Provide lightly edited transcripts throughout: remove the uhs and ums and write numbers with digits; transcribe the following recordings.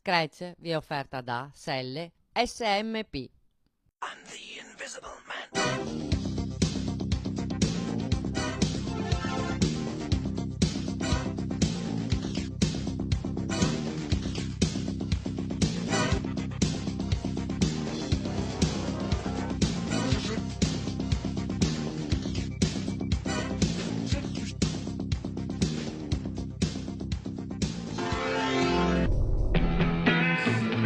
Scratch vi è offerta da Selle SMP. I'm the Invisible Man.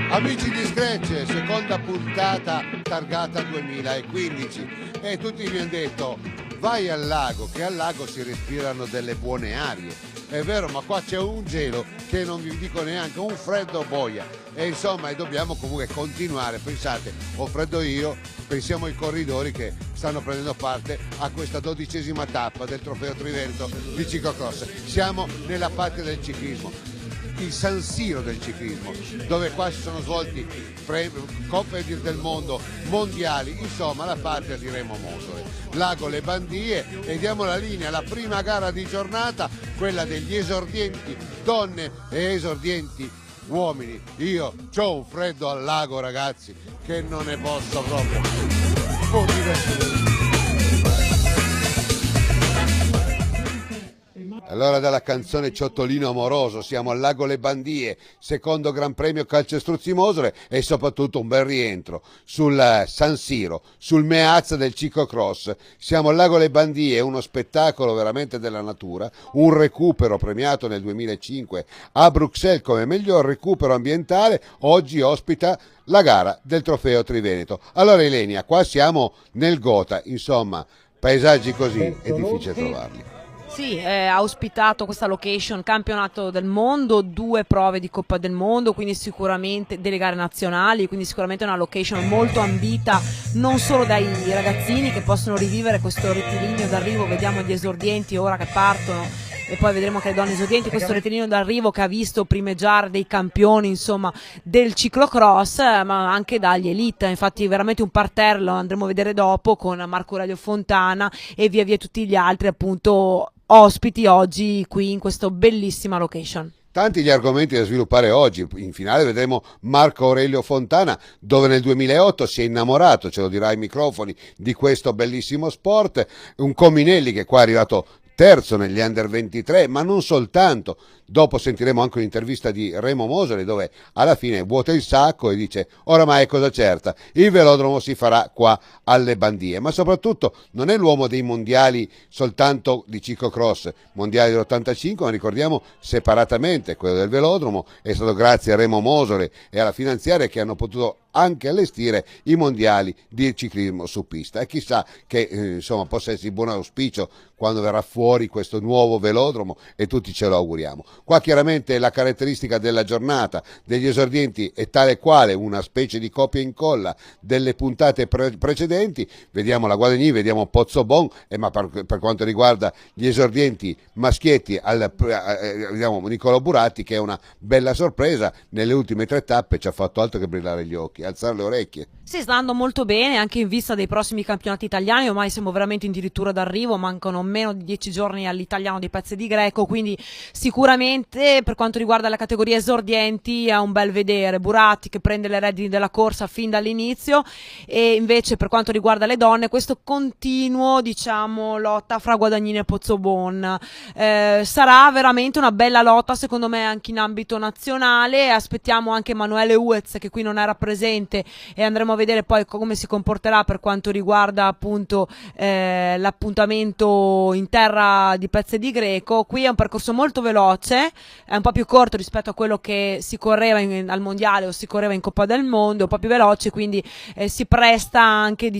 Amici di Scratch, seconda puntata targata 2015 e tutti mi hanno detto vai al lago, che al lago si respirano delle buone arie. È vero, ma qua c'è un gelo che non vi dico neanche, un freddo boia. E insomma, dobbiamo comunque continuare. Pensate, ho freddo io, pensiamo ai corridori che stanno prendendo parte a questa 12ª tappa del Trofeo Triveneto di ciclocross. Siamo nella patria del ciclismo, il San Siro del ciclismo, dove qua si sono svolti Coppe del Mondo, mondiali, insomma la patria di Remo Mosole. Lago Le Bandie e diamo la linea alla prima gara di giornata, quella degli esordienti donne e esordienti uomini. Io c'ho un freddo al lago, ragazzi, che non ne posso proprio. Allora dalla canzone Ciottolino amoroso siamo al lago Le Bandie, secondo Gran Premio Calcestruzzi Mosole e soprattutto un bel rientro sul San Siro, sul Meazza del ciclocross. Siamo al lago Le Bandie, uno spettacolo veramente della natura, un recupero premiato nel 2005 a Bruxelles come miglior recupero ambientale, oggi ospita la gara del Trofeo Triveneto. Allora Ilenia, qua siamo nel Gotha, insomma, paesaggi così è difficile trovarli. Sì, ha ospitato questa location campionato del mondo, 2 prove di Coppa del Mondo, quindi sicuramente delle gare nazionali, quindi sicuramente una location molto ambita non solo dai ragazzini che possono rivivere questo rettilineo d'arrivo. Vediamo gli esordienti ora che partono e poi vedremo anche le donne esordienti, questo rettilineo d'arrivo che ha visto primeggiare dei campioni insomma del ciclocross, ma anche dagli elite. Infatti veramente un parterre, lo andremo a vedere dopo, con Marco Aurelio Fontana e via via tutti gli altri appunto ospiti oggi qui in questa bellissima location. Tanti gli argomenti da sviluppare oggi. In finale vedremo Marco Aurelio Fontana, dove nel 2008 si è innamorato, ce lo dirà ai microfoni, di questo bellissimo sport. Un Cominelli che qua è arrivato terzo negli Under 23, ma non soltanto. Dopo sentiremo anche un'intervista di Remo Mosole dove alla fine vuota il sacco e dice oramai è cosa certa, il velodromo si farà qua alle Bandie. Ma soprattutto non è l'uomo dei mondiali soltanto di ciclocross, mondiali dell'85, ma ricordiamo separatamente quello del velodromo. È stato grazie a Remo Mosole e alla finanziaria che hanno potuto anche allestire i mondiali di ciclismo su pista, e chissà che insomma possa essere di buon auspicio quando verrà fuori questo nuovo velodromo, e tutti ce lo auguriamo. Qua chiaramente la caratteristica della giornata degli esordienti è tale quale una specie di copia e incolla delle puntate precedenti. Vediamo la Guadagni, vediamo Pozzobon, ma per quanto riguarda gli esordienti maschietti vediamo Nicolò Buratti, che è una bella sorpresa, nelle ultime 3 tappe ci ha fatto altro che brillare gli occhi, alzare le orecchie. Sì, sta andando molto bene anche in vista dei prossimi campionati italiani. Ormai siamo veramente addirittura d'arrivo, mancano meno di 10 giorni all'italiano di Pezzi di Greco, quindi sicuramente per quanto riguarda la categoria esordienti è un bel vedere. Buratti che prende le redini della corsa fin dall'inizio, e invece per quanto riguarda le donne questo continuo lotta fra Guadagnini e Pozzobon. Sarà veramente una bella lotta secondo me anche in ambito nazionale. Aspettiamo anche Emanuele Uez, che qui non era presente, e andremo a vedere poi come si comporterà per quanto riguarda appunto l'appuntamento in terra di Pezzi di Greco. Qui è un percorso molto veloce, è un po' più corto rispetto a quello che si correva al mondiale o si correva in Coppa del Mondo, un po' più veloce, quindi si presta anche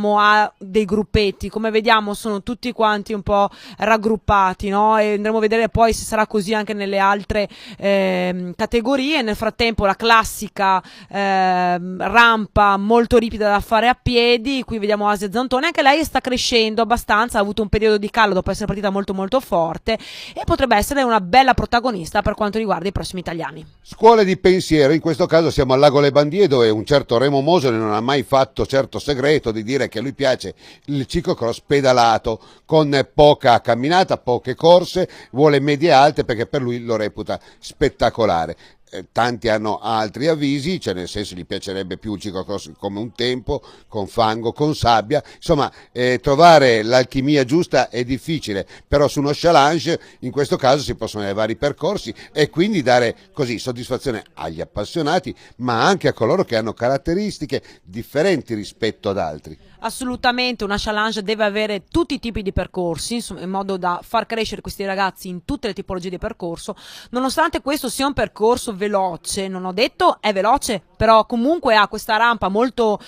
a dei gruppetti. Come vediamo sono tutti quanti un po' raggruppati, no? E andremo a vedere poi se sarà così anche nelle altre categorie. Nel frattempo la classica rampa molto ripida da fare a piedi. Qui vediamo Asia Zantone, anche lei sta crescendo abbastanza, ha avuto un periodo di calo dopo essere partita molto molto forte, e potrebbe essere una bella protagonista per quanto riguarda i prossimi italiani. Scuole di pensiero, in questo caso siamo al lago Le Bandie, dove un certo Remo Mosole non ha mai fatto certo segreto di dire che a lui piace il ciclocross pedalato, con poca camminata, poche corse, vuole medie alte perché per lui lo reputa spettacolare. tanti hanno altri avvisi, cioè nel senso gli piacerebbe più il ciclocross come un tempo, con fango, con sabbia, insomma trovare l'alchimia giusta è difficile, però su uno challenge in questo caso si possono avere vari percorsi e quindi dare così soddisfazione agli appassionati, ma anche a coloro che hanno caratteristiche differenti rispetto ad altri. Assolutamente, una challenge deve avere tutti i tipi di percorsi in modo da far crescere questi ragazzi in tutte le tipologie di percorso, nonostante questo sia un percorso veloce, non ho detto è veloce, però comunque ha questa rampa molto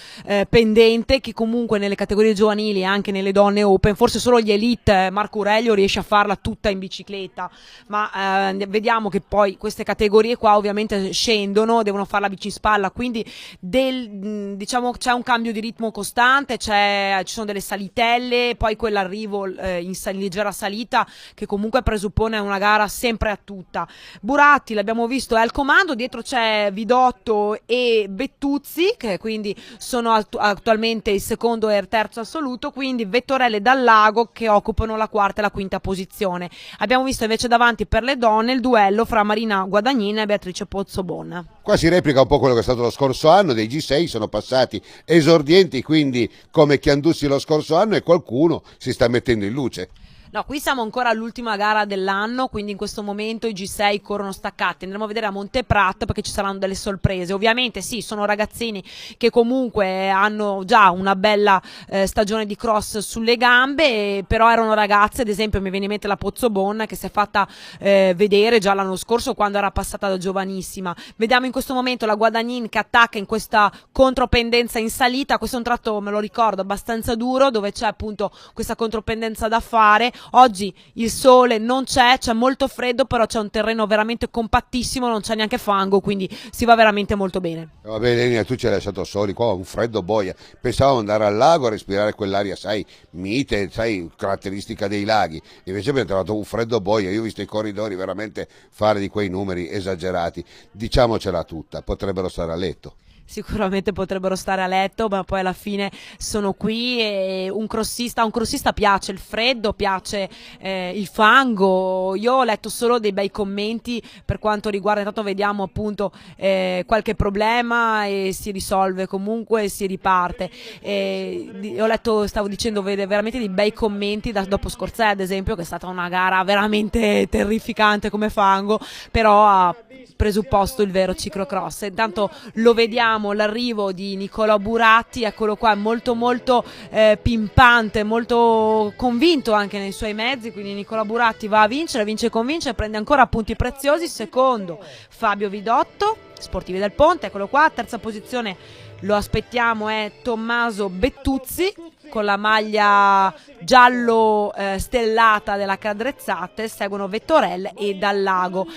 pendente che comunque nelle categorie giovanili e anche nelle donne open, forse solo gli elite, Marco Aurelio riesce a farla tutta in bicicletta, ma vediamo che poi queste categorie qua ovviamente scendono, devono fare la bici in spalla, quindi diciamo c'è un cambio di ritmo costante, ci sono delle salitelle, poi quell'arrivo in leggera salita che comunque presuppone una gara sempre a tutta. Buratti l'abbiamo visto è al comando, dietro c'è Vidotto e Bettuzzi che quindi sono attualmente il secondo e il terzo assoluto, quindi Vettorelle e Dallago che occupano la quarta e la quinta posizione. Abbiamo visto invece davanti per le donne il duello fra Marina Guadagnina e Beatrice Pozzobon. Qua si replica un po' quello che è stato lo scorso anno, dei G6 sono passati esordienti, quindi come Chiandussi lo scorso anno, e qualcuno si sta mettendo in luce. No, qui siamo ancora all'ultima gara dell'anno, quindi in questo momento i G6 corrono staccati. Andremo a vedere a Monteprat perché ci saranno delle sorprese. Ovviamente sì, sono ragazzini che comunque hanno già una bella stagione di cross sulle gambe, però erano ragazze, ad esempio mi viene in mente la Pozzobon che si è fatta vedere già l'anno scorso quando era passata da giovanissima. Vediamo in questo momento la Guadagnin che attacca in questa contropendenza in salita. Questo è un tratto, me lo ricordo, abbastanza duro, dove c'è appunto questa contropendenza da fare. Oggi il sole non c'è molto freddo, però c'è un terreno veramente compattissimo, non c'è neanche fango, quindi si va veramente molto bene. Vabbè Elena, tu ci hai lasciato soli, qua un freddo boia, pensavamo andare al lago a respirare quell'aria, sai, mite, sai, caratteristica dei laghi, invece abbiamo trovato un freddo boia. Io ho visto i corridori veramente fare di quei numeri esagerati, diciamocela tutta, potrebbero stare a letto. Sicuramente potrebbero stare a letto, ma poi alla fine sono qui e a un crossista piace il freddo, piace il fango. Io ho letto solo dei bei commenti per quanto riguarda, intanto vediamo appunto qualche problema e si risolve comunque, si riparte. Ho letto, stavo dicendo, veramente dei bei commenti dopo Scorzè ad esempio, che è stata una gara veramente terrificante come fango, però ha presupposto il vero ciclocross. Intanto lo vediamo l'arrivo di Nicolò Buratti, eccolo qua, molto molto pimpante, molto convinto anche nei suoi mezzi, quindi Nicolò Buratti va a vincere, vince e convince, prende ancora punti preziosi. Secondo Fabio Vidotto, Sportivi del Ponte, eccolo qua, terza posizione lo aspettiamo è Tommaso Bettuzzi con la maglia giallo stellata della Cadrezzate, seguono Vettorelle e Dallago.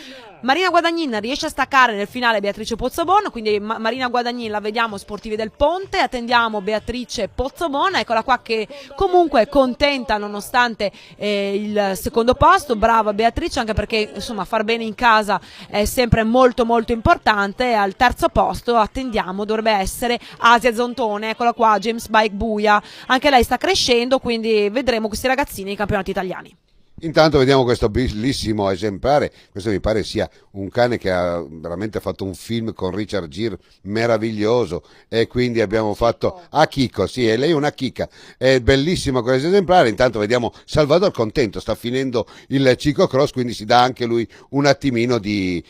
Marina Guadagnin riesce a staccare nel finale Beatrice Pozzobon, quindi Marina Guadagnin la vediamo Sportivi del Ponte, attendiamo Beatrice Pozzobon, eccola qua che comunque è contenta nonostante il secondo posto, brava Beatrice, anche perché insomma far bene in casa è sempre molto molto importante. Al terzo posto attendiamo, dovrebbe essere Asia Zontone, eccola qua, James Bike Buia, anche lei sta crescendo, quindi vedremo questi ragazzini nei campionati italiani. Intanto vediamo questo bellissimo esemplare, questo mi pare sia un cane che ha veramente fatto un film con Richard Gere meraviglioso, e quindi abbiamo fatto Chicco, sì, e lei è una chicca, è bellissimo questo esemplare. Intanto vediamo Salvador contento, sta finendo il ciclocross, quindi si dà anche lui un attimino di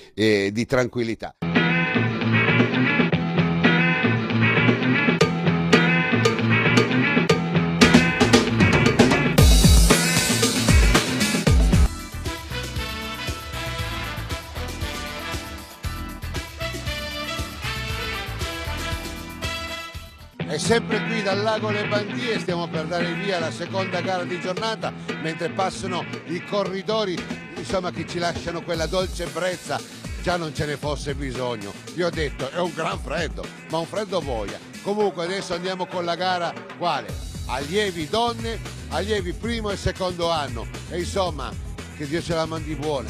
tranquillità. E sempre qui dal lago Le Bandie stiamo per dare via la seconda gara di giornata, mentre passano i corridori, insomma, che ci lasciano quella dolce ebbrezza. Già non ce ne fosse bisogno, vi ho detto è un gran freddo, ma un freddo boia. Comunque adesso andiamo con la gara quale? Allievi donne, allievi primo e secondo anno, e insomma che Dio ce la mandi buona.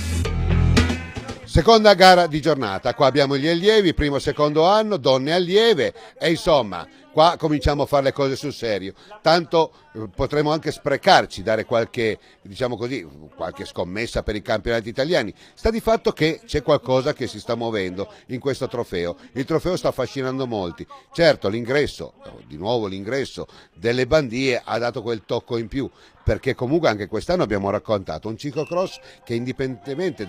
Seconda gara di giornata, qua abbiamo gli allievi, primo e secondo anno, donne allieve e insomma qua cominciamo a fare le cose sul serio, tanto potremo anche sprecarci, dare qualche, diciamo così, qualche scommessa per i campionati italiani. Sta di fatto che c'è qualcosa che si sta muovendo in questo trofeo, il trofeo sta affascinando molti, certo l'ingresso, di nuovo l'ingresso delle bandie ha dato quel tocco in più, perché comunque anche quest'anno abbiamo raccontato un ciclocross che indipendentemente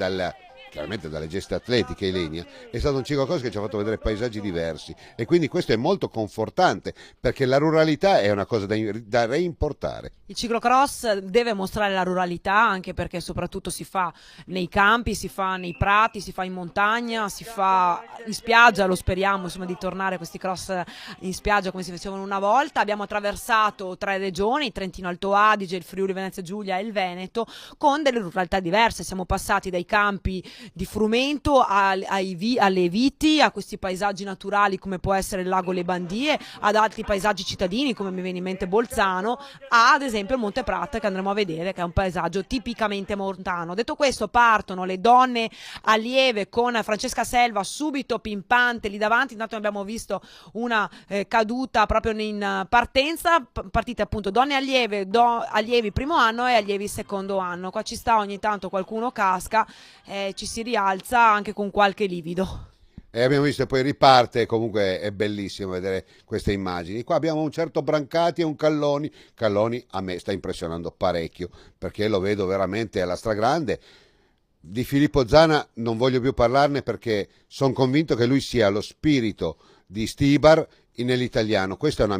chiaramente dalle geste atletiche Ilenia, è stato un ciclocross che ci ha fatto vedere paesaggi diversi e quindi questo è molto confortante perché la ruralità è una cosa da reimportare. Il ciclocross deve mostrare la ruralità anche perché soprattutto si fa nei campi, si fa nei prati, si fa in montagna, si fa in spiaggia, lo speriamo insomma di tornare a questi cross in spiaggia come si facevano una volta. Abbiamo attraversato 3 regioni, Trentino Alto Adige, il Friuli Venezia Giulia e il Veneto, con delle ruralità diverse. Siamo passati dai campi di frumento alle viti, a questi paesaggi naturali come può essere il lago Le Bandie, ad altri paesaggi cittadini come mi viene in mente Bolzano, ad esempio il Monte Prat che andremo a vedere, che è un paesaggio tipicamente montano. Detto questo, partono le donne allieve con Francesca Selva subito pimpante lì davanti. Intanto abbiamo visto una caduta proprio in partenza, partite appunto donne allieve, allievi primo anno e allievi secondo anno. Qua ci sta, ogni tanto qualcuno casca, ci si rialza anche con qualche livido. E abbiamo visto e poi riparte, comunque è bellissimo vedere queste immagini. Qua abbiamo un certo Brancati e un Calloni. Calloni a me sta impressionando parecchio perché lo vedo veramente alla stragrande. Di Filippo Zana non voglio più parlarne perché sono convinto che lui sia lo spirito di Stibar nell'italiano. Questa è una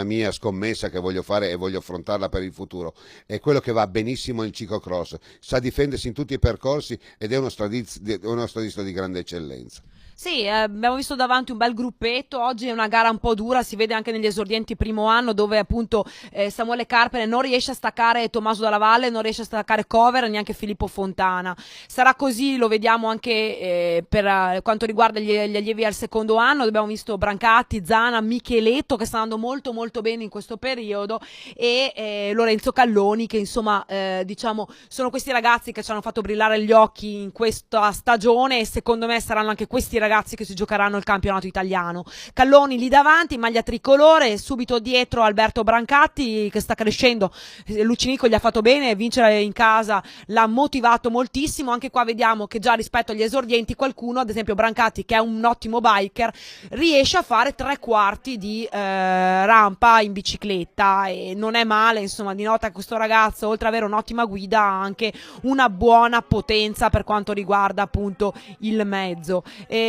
mia scommessa che voglio fare e voglio affrontarla per il futuro. È quello che va benissimo in ciclocross, sa difendersi in tutti i percorsi ed è uno stradista di grande eccellenza. Sì, abbiamo visto davanti un bel gruppetto. Oggi è una gara un po' dura, si vede anche negli esordienti primo anno dove appunto Samuele Carpene non riesce a staccare Tommaso Dalla Valle, non riesce a staccare Cover, neanche Filippo Fontana. Sarà così, lo vediamo anche per quanto riguarda gli allievi al secondo anno, dove abbiamo visto Brancati, Zana, Micheletto che sta andando molto molto bene in questo periodo e Lorenzo Calloni che insomma diciamo sono questi ragazzi che ci hanno fatto brillare gli occhi in questa stagione e secondo me saranno anche questi ragazzi che si giocheranno il campionato italiano. Calloni lì davanti, maglia tricolore, subito dietro Alberto Brancati che sta crescendo. Lucinico gli ha fatto bene, vincere in casa l'ha motivato moltissimo. Anche qua vediamo che già rispetto agli esordienti qualcuno, ad esempio Brancati che è un ottimo biker, riesce a fare 3/4 di rampa in bicicletta e non è male, insomma dinota che questo ragazzo oltre ad avere un'ottima guida ha anche una buona potenza per quanto riguarda appunto il mezzo.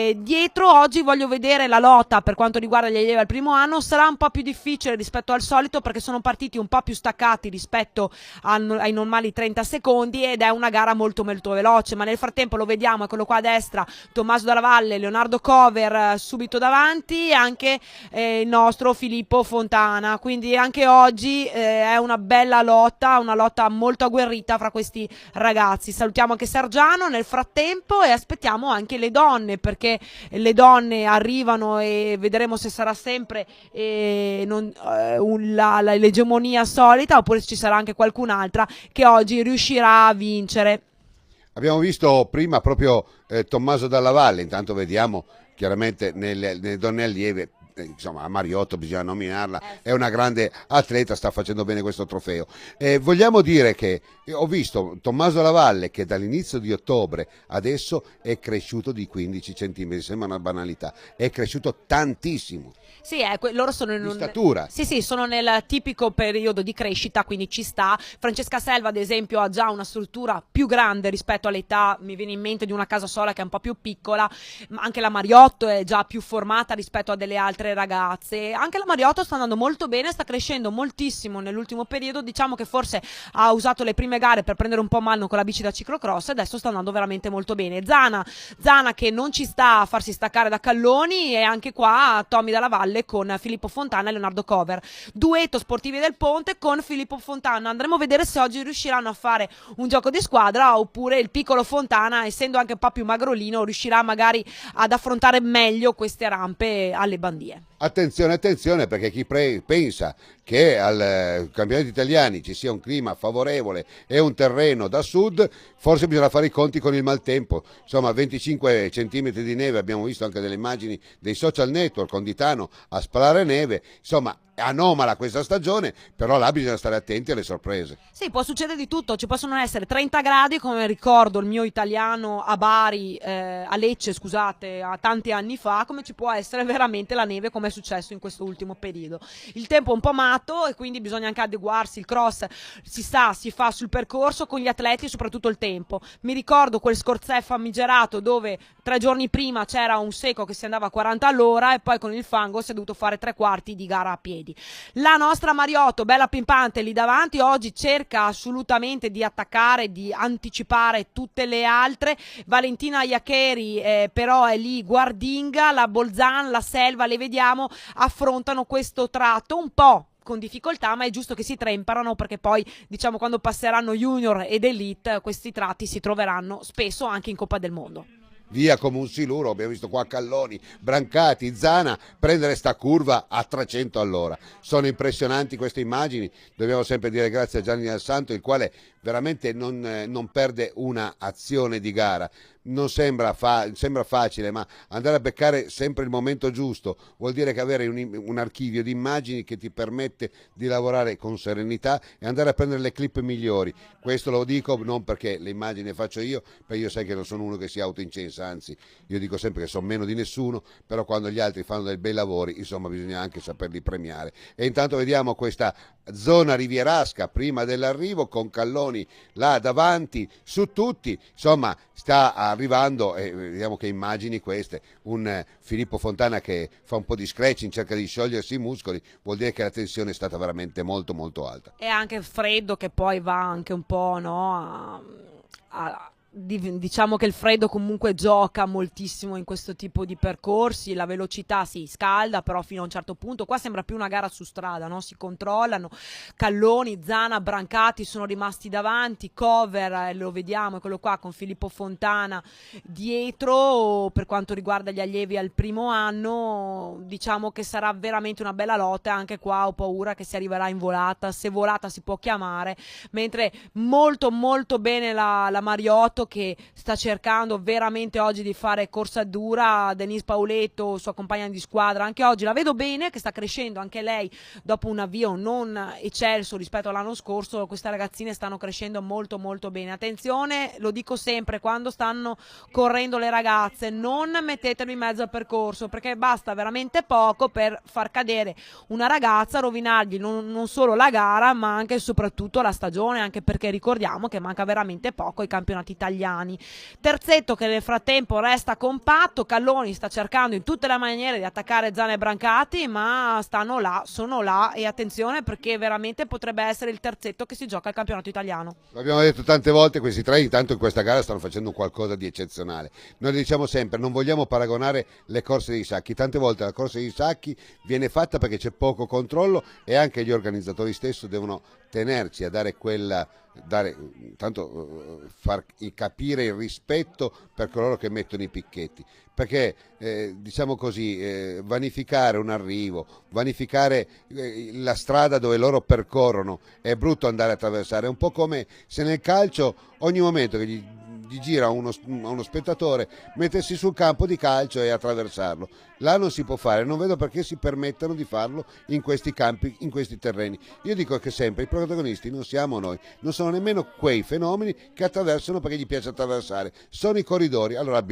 Dietro oggi voglio vedere la lotta per quanto riguarda gli allievi al primo anno. Sarà un po' più difficile rispetto al solito perché sono partiti un po' più staccati rispetto ai normali 30 secondi ed è una gara molto molto veloce, ma nel frattempo lo vediamo, eccolo qua a destra, Tommaso Dalla Valle, Leonardo Cover subito davanti e anche il nostro Filippo Fontana, quindi anche oggi è una bella lotta, una lotta molto agguerrita fra questi ragazzi. Salutiamo anche Sergiano nel frattempo e aspettiamo anche le donne perché le donne arrivano e vedremo se sarà sempre l'egemonia solita oppure ci sarà anche qualcun'altra che oggi riuscirà a vincere. Abbiamo visto prima proprio Tommaso Dalla Valle, intanto vediamo chiaramente nelle donne allieve. Insomma, Mariotto bisogna nominarla, è una grande atleta, sta facendo bene questo trofeo. Vogliamo dire che ho visto Tommaso Lavalle che dall'inizio di ottobre adesso è cresciuto di 15 centimetri, sembra una banalità, è cresciuto tantissimo. Sì, loro sono in statura. Sì, sono nel tipico periodo di crescita, quindi ci sta. Francesca Selva, ad esempio, ha già una struttura più grande rispetto all'età, mi viene in mente di una Casasola che è un po' più piccola, ma anche la Mariotto è già più formata rispetto a delle altre ragazze. Anche la Mariotto sta andando molto bene, sta crescendo moltissimo nell'ultimo periodo, diciamo che forse ha usato le prime gare per prendere un po' mano con la bici da ciclocross e adesso sta andando veramente molto bene. Zana che non ci sta a farsi staccare da Calloni e anche qua Tommy Dalla Valle con Filippo Fontana e Leonardo Cover, duetto Sportivi del Ponte con Filippo Fontana. Andremo a vedere se oggi riusciranno a fare un gioco di squadra oppure il piccolo Fontana, essendo anche un po' più magrolino, riuscirà magari ad affrontare meglio queste rampe alle bandie. categorie. Attenzione, attenzione, perché chi pensa che al campionati italiani ci sia un clima favorevole e un terreno da sud, forse bisogna fare i conti con il maltempo. Insomma, 25 centimetri di neve, abbiamo visto anche delle immagini dei social network con Ditano a spalare neve. Insomma, è anomala questa stagione, però là bisogna stare attenti alle sorprese. Sì, può succedere di tutto, ci possono essere 30 gradi, come ricordo il mio italiano a Bari, a Lecce, scusate, a tanti anni fa, come ci può essere veramente la neve, come è successo in questo ultimo periodo. Il tempo è un po' matto e quindi bisogna anche adeguarsi. Il cross si fa sul percorso con gli atleti e soprattutto il tempo. Mi ricordo quel Scorzè famigerato dove 3 giorni prima c'era un secco che si andava a 40 all'ora e poi con il fango si è dovuto fare 3/4 di gara a piedi. La nostra Mariotto, bella pimpante lì davanti, oggi cerca assolutamente di attaccare, di anticipare tutte le altre. Valentina Iacheri però è lì guardinga, la Bolzan, la Selva, le vediamo, affrontano questo tratto un po' con difficoltà, ma è giusto che si trempano, perché poi diciamo quando passeranno junior ed elite questi tratti si troveranno spesso anche in Coppa del Mondo. Via come un siluro, abbiamo visto qua Calloni, Brancati, Zana prendere sta curva a 300 all'ora. Sono impressionanti queste immagini, dobbiamo sempre dire grazie a Gianni Del Santo, il quale veramente non perde una azione di gara. Non sembra facile, ma andare a beccare sempre il momento giusto vuol dire che avere un archivio di immagini che ti permette di lavorare con serenità e andare a prendere le clip migliori. Questo lo dico non perché le immagini le faccio io, perché io sai che non sono uno che si autoincensa, anzi io dico sempre che sono meno di nessuno, però quando gli altri fanno dei bei lavori, insomma, bisogna anche saperli premiare. E intanto vediamo questa zona rivierasca prima dell'arrivo con Calloni là davanti su tutti, insomma sta arrivando e vediamo che immagini queste, un Filippo Fontana che fa un po' di scratching, cerca di sciogliersi i muscoli, vuol dire che la tensione è stata veramente molto molto alta. E anche freddo che poi va anche un po', no, diciamo che il freddo comunque gioca moltissimo in questo tipo di percorsi, la velocità si scalda però fino a un certo punto. Qua sembra più una gara su strada, no? Si controllano, Calloni, Zana, Brancati sono rimasti davanti, cover lo vediamo, quello qua con Filippo Fontana dietro. Per quanto riguarda gli allievi al primo anno, diciamo che sarà veramente una bella lotta. Anche qua ho paura che si arriverà in volata, se volata si può chiamare, mentre molto molto bene la Mariotto, che sta cercando veramente oggi di fare corsa dura. Denise Pauletto, sua compagna di squadra, anche oggi la vedo bene, che sta crescendo anche lei dopo un avvio non eccelso rispetto all'anno scorso. Queste ragazzine stanno crescendo molto molto bene. Attenzione, lo dico sempre, quando stanno correndo le ragazze non mettetelo in mezzo al percorso, perché basta veramente poco per far cadere una ragazza, rovinargli non solo la gara ma anche e soprattutto la stagione, anche perché ricordiamo che manca veramente poco ai campionati italiani. Terzetto che nel frattempo resta compatto, Calloni sta cercando in tutte le maniere di attaccare Zana e Brancati, ma stanno là, sono là, e attenzione perché veramente potrebbe essere il terzetto che si gioca al campionato italiano. L'abbiamo detto tante volte, questi tre intanto in questa gara stanno facendo qualcosa di eccezionale. Noi diciamo sempre, non vogliamo paragonare le corse dei sacchi, tante volte la corsa dei sacchi viene fatta perché c'è poco controllo e anche gli organizzatori stessi devono tenerci a far capire il rispetto per coloro che mettono i picchetti, perché diciamo così, vanificare un arrivo, vanificare la strada dove loro percorrono, è brutto andare a attraversare. È un po' come se nel calcio ogni momento che gli gira a uno spettatore mettersi sul campo di calcio e attraversarlo. Là non si può fare, non vedo perché si permettano di farlo in questi campi, in questi terreni. Io dico che sempre i protagonisti non siamo noi, non sono nemmeno quei fenomeni che attraversano perché gli piace attraversare, sono i corridori. Allora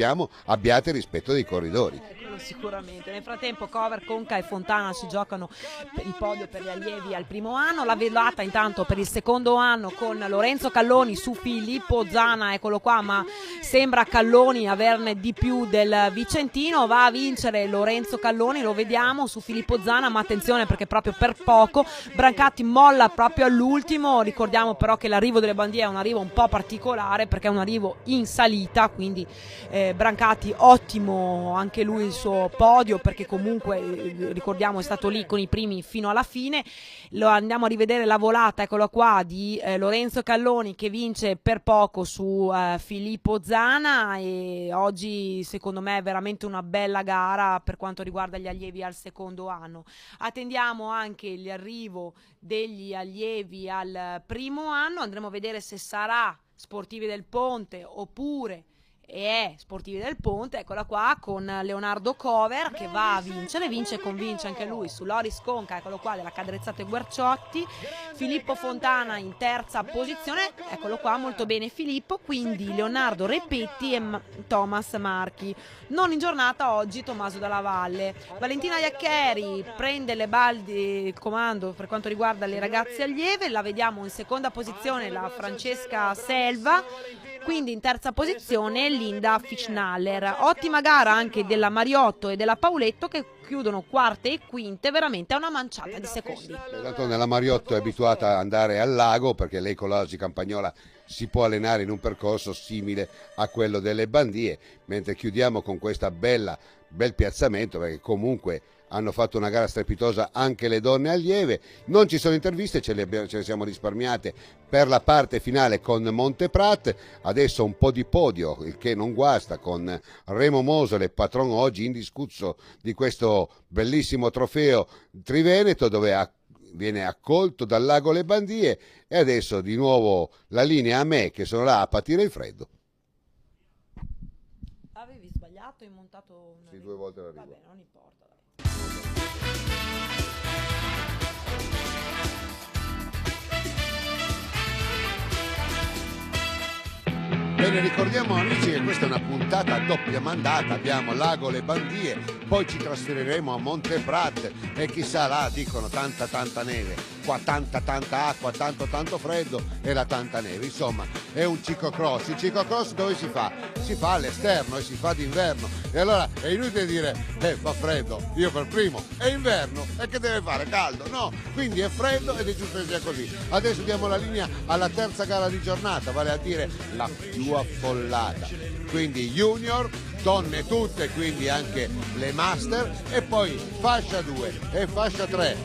abbiate rispetto dei corridori. Quello sicuramente. Nel frattempo Cover, Conca e Fontana si giocano per il podio per gli allievi al primo anno, la velata intanto per il secondo anno con Lorenzo Calloni su Filippo Zana, eccolo qua, ma sembra Calloni averne di più del vicentino. Va a vincere Lorenzo Calloni, lo vediamo su Filippo Zana, ma attenzione perché proprio per poco Brancati molla proprio all'ultimo. Ricordiamo però che l'arrivo delle bandiere è un arrivo un po' particolare perché è un arrivo in salita, quindi Brancati ottimo bellissimo anche lui il suo podio, perché comunque ricordiamo è stato lì con i primi fino alla fine. Lo andiamo a rivedere la volata, eccola qua, di Lorenzo Calloni, che vince per poco su Filippo Zana, e oggi secondo me è veramente una bella gara per quanto riguarda gli allievi al secondo anno. Attendiamo anche l'arrivo degli allievi al primo anno, andremo a vedere se sarà Sportivi del Ponte oppure Sportivi del Ponte. Eccola qua con Leonardo Cover che va a vincere, vince e convince anche lui su Loris Conca, eccolo qua, della Cadrezzate Guerciotti. Filippo Fontana in terza posizione, eccolo qua, molto bene Filippo, quindi Leonardo Repetti e Thomas Marchi. Non in giornata oggi Tommaso Dalla Valle. Valentina Iaccheri prende le baldi, il comando per quanto riguarda le ragazze allieve, la vediamo in seconda posizione la Francesca Selva, quindi in terza posizione Linda Fischnaller. Ottima gara anche della Mariotto e della Pauletto, che chiudono quarte e quinte veramente a una manciata di secondi. D'altronde la Mariotto è abituata ad andare al lago, perché lei con l'Osi Campagnola si può allenare in un percorso simile a quello delle Bandie, mentre chiudiamo con questa bel piazzamento, perché comunque hanno fatto una gara strepitosa anche le donne allieve. Non ci sono interviste, ce le siamo risparmiate per la parte finale con Monteprat. Adesso un po' di podio, il che non guasta, con Remo Mosole, patron oggi indiscusso di questo bellissimo trofeo Triveneto, dove viene accolto dal Lago Le Bandie. E adesso di nuovo la linea a me, che sono là a patire il freddo. Avevi sbagliato, hai montato una... Sì, 2 volte l'arrivo. Vabbè, non importa. Bene, ricordiamo amici che questa è una puntata a doppia mandata, abbiamo Lago Le Bandie, poi ci trasferiremo a Monteprat e chissà, là dicono tanta neve, qua tanta acqua, tanto freddo e la tanta neve, insomma è un ciclocross. Il ciclocross dove si fa? Si fa all'esterno e si fa d'inverno, e allora è inutile dire fa freddo, io per primo, è inverno e che deve fare? Caldo? No, quindi è freddo ed è giusto che sia così. Adesso diamo la linea alla terza gara di giornata, vale a dire la più affollata, quindi junior, donne tutte, quindi anche le master, e poi fascia 2 e fascia 3,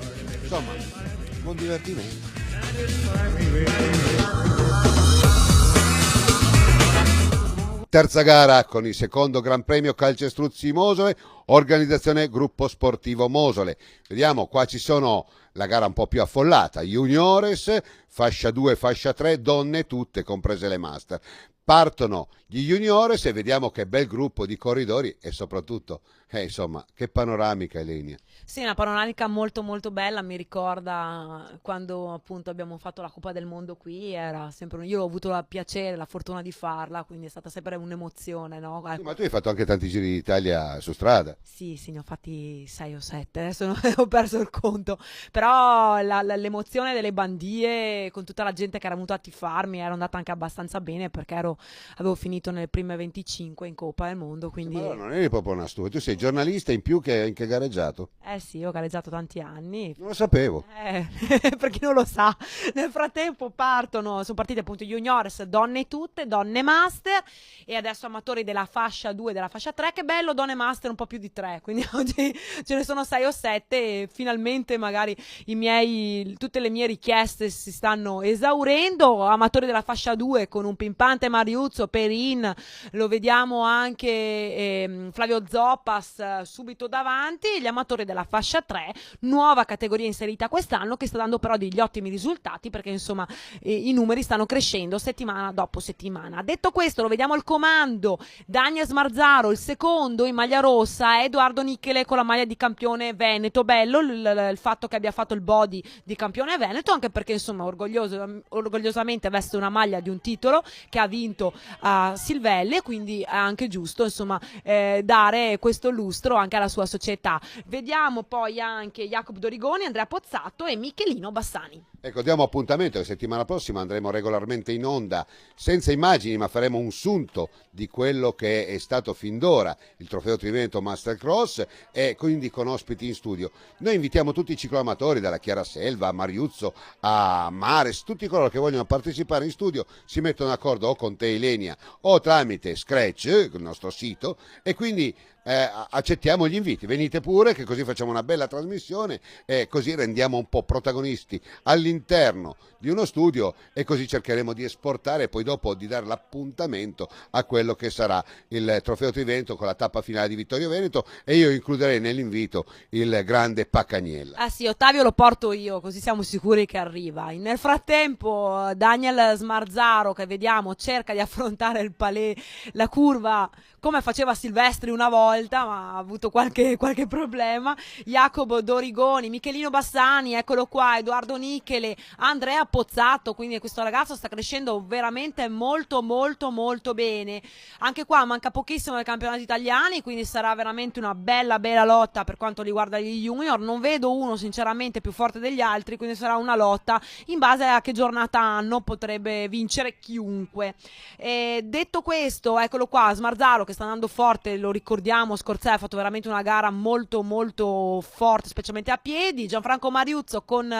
insomma buon divertimento. Terza gara con il secondo Gran Premio Calcestruzzi Mosole, organizzazione Gruppo Sportivo Mosole. Vediamo, qua ci sono la gara un po' più affollata, juniores, fascia 2, fascia 3, donne tutte, comprese le master. Partono gli juniores e vediamo che bel gruppo di corridori e soprattutto, insomma, che panoramica e linea. Sì, una panoramica molto molto bella, mi ricorda quando appunto abbiamo fatto la Coppa del Mondo qui, era sempre io ho avuto il piacere, la fortuna di farla, quindi è stata sempre un'emozione, no? Sì, ma tu hai fatto anche tanti giri d'Italia su strada. Sì, ne ho fatti 6 o 7, adesso ho perso il conto, però l'emozione delle Bandie con tutta la gente che era venuta a tifarmi era andata anche abbastanza bene, perché avevo finito nelle prime 25 in Coppa del Mondo, quindi... Ma allora non eri proprio una stufa, tu sei giornalista in più che gareggiato? Sì, ho gareggiato tanti anni. Non lo sapevo. Per chi non lo sa, nel frattempo sono partite appunto juniores, donne tutte, donne master, e adesso amatori della fascia 2 e della fascia 3, che bello, donne master un po' più di 3, quindi oggi ce ne sono 6 o 7 e finalmente magari tutte le mie richieste si stanno esaurendo. Amatori della fascia 2 con un pimpante Mariuzzo, Perin, lo vediamo anche Flavio Zoppas subito davanti. Gli amatori della fascia 3, nuova categoria inserita quest'anno, che sta dando però degli ottimi risultati, perché insomma i numeri stanno crescendo settimana dopo settimana. Detto questo, lo vediamo al comando Daniel Smarzaro, il secondo in maglia rossa, Edoardo Nichele con la maglia di campione veneto. Bello il fatto che abbia fatto il body di campione veneto, anche perché insomma orgogliosamente veste una maglia di un titolo che ha vinto a Silvelli, quindi è anche giusto insomma dare questo lustro anche alla sua società. Vediamo poi anche Jacob Dorigoni, Andrea Pozzato e Michelino Bassani. Ecco, diamo appuntamento, la settimana prossima andremo regolarmente in onda, senza immagini, ma faremo un sunto di quello che è stato fin d'ora il Trofeo Triveneto Mastercross, e quindi con ospiti in studio. Noi invitiamo tutti i cicloamatori, dalla Chiara Selva a Mariuzzo a Mares, tutti coloro che vogliono partecipare in studio si mettono d'accordo o con te Ilenia o tramite Scratch, il nostro sito, e quindi accettiamo gli inviti, venite pure, che così facciamo una bella trasmissione e così rendiamo un po' protagonisti all'interno di uno studio, e così cercheremo di esportare e poi dopo di dare l'appuntamento a quello che sarà il Trofeo Triveneto con la tappa finale di Vittorio Veneto, e io includerei nell'invito il grande Paccagnella. Ah sì, Ottavio lo porto io, così siamo sicuri che arriva. Nel frattempo Daniel Smarzaro, che vediamo cerca di affrontare la curva come faceva Silvestri una volta, ma ha avuto qualche problema. Jacopo Dorigoni, Michelino Bassani, eccolo qua, Edoardo Nichele, Andrea Pozzato, quindi questo ragazzo sta crescendo veramente molto molto molto bene. Anche qua manca pochissimo ai campionati italiani, quindi sarà veramente una bella lotta per quanto riguarda gli junior. Non vedo uno sinceramente più forte degli altri, quindi sarà una lotta in base a che giornata hanno, potrebbe vincere chiunque. Detto questo, eccolo qua, Smarzaro che sta andando forte, lo ricordiamo, Scorzè ha fatto veramente una gara molto molto forte, specialmente a piedi. Gianfranco Mariuzzo con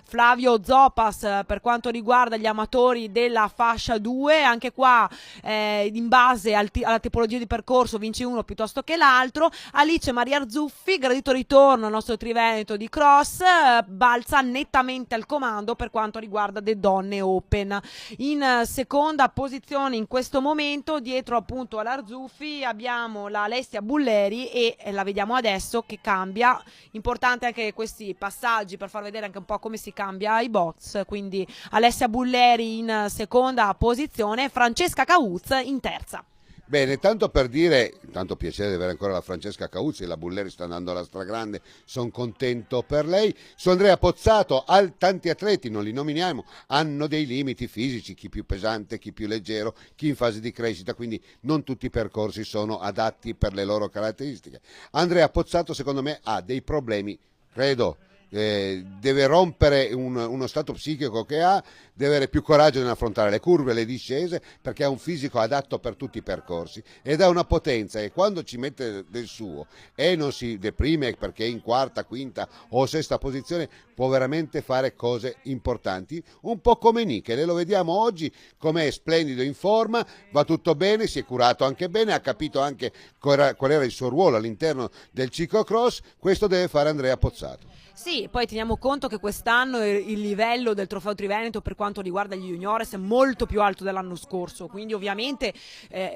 Flavio Zopas per quanto riguarda gli amatori della fascia 2, anche qua in base alla tipologia di percorso vince uno piuttosto che l'altro. Alice Maria Arzuffi, gradito ritorno al nostro Triveneto di cross, balza nettamente al comando per quanto riguarda le donne open. In seconda posizione in questo momento, dietro appunto all'Arzuffi, abbiamo la Alessia Bulleri, e la vediamo adesso che cambia. Importante anche questi passaggi per far vedere anche un po' come si cambia ai box. Quindi Alessia Bulleri in seconda posizione, Francesca Cauz in terza. Bene, tanto per dire, tanto piacere di avere ancora la Francesca Cauzzi, la Bulleri sta andando alla stragrande, sono contento per lei. Su Andrea Pozzato, tanti atleti, non li nominiamo, hanno dei limiti fisici, chi più pesante, chi più leggero, chi in fase di crescita, quindi non tutti i percorsi sono adatti per le loro caratteristiche. Andrea Pozzato secondo me ha dei problemi, credo. Deve rompere uno stato psichico che ha, deve avere più coraggio nell'affrontare le curve, le discese, perché ha un fisico adatto per tutti i percorsi ed ha una potenza che quando ci mette del suo e non si deprime perché è in quarta, quinta o sesta posizione, può veramente fare cose importanti, un po' come Nichele, lo vediamo oggi com'è splendido, in forma, va tutto bene, si è curato anche bene, ha capito anche qual era il suo ruolo all'interno del ciclocross. Questo deve fare Andrea Pozzato. Sì, poi teniamo conto che quest'anno il livello del Trofeo Triveneto per quanto riguarda gli juniores è molto più alto dell'anno scorso, quindi ovviamente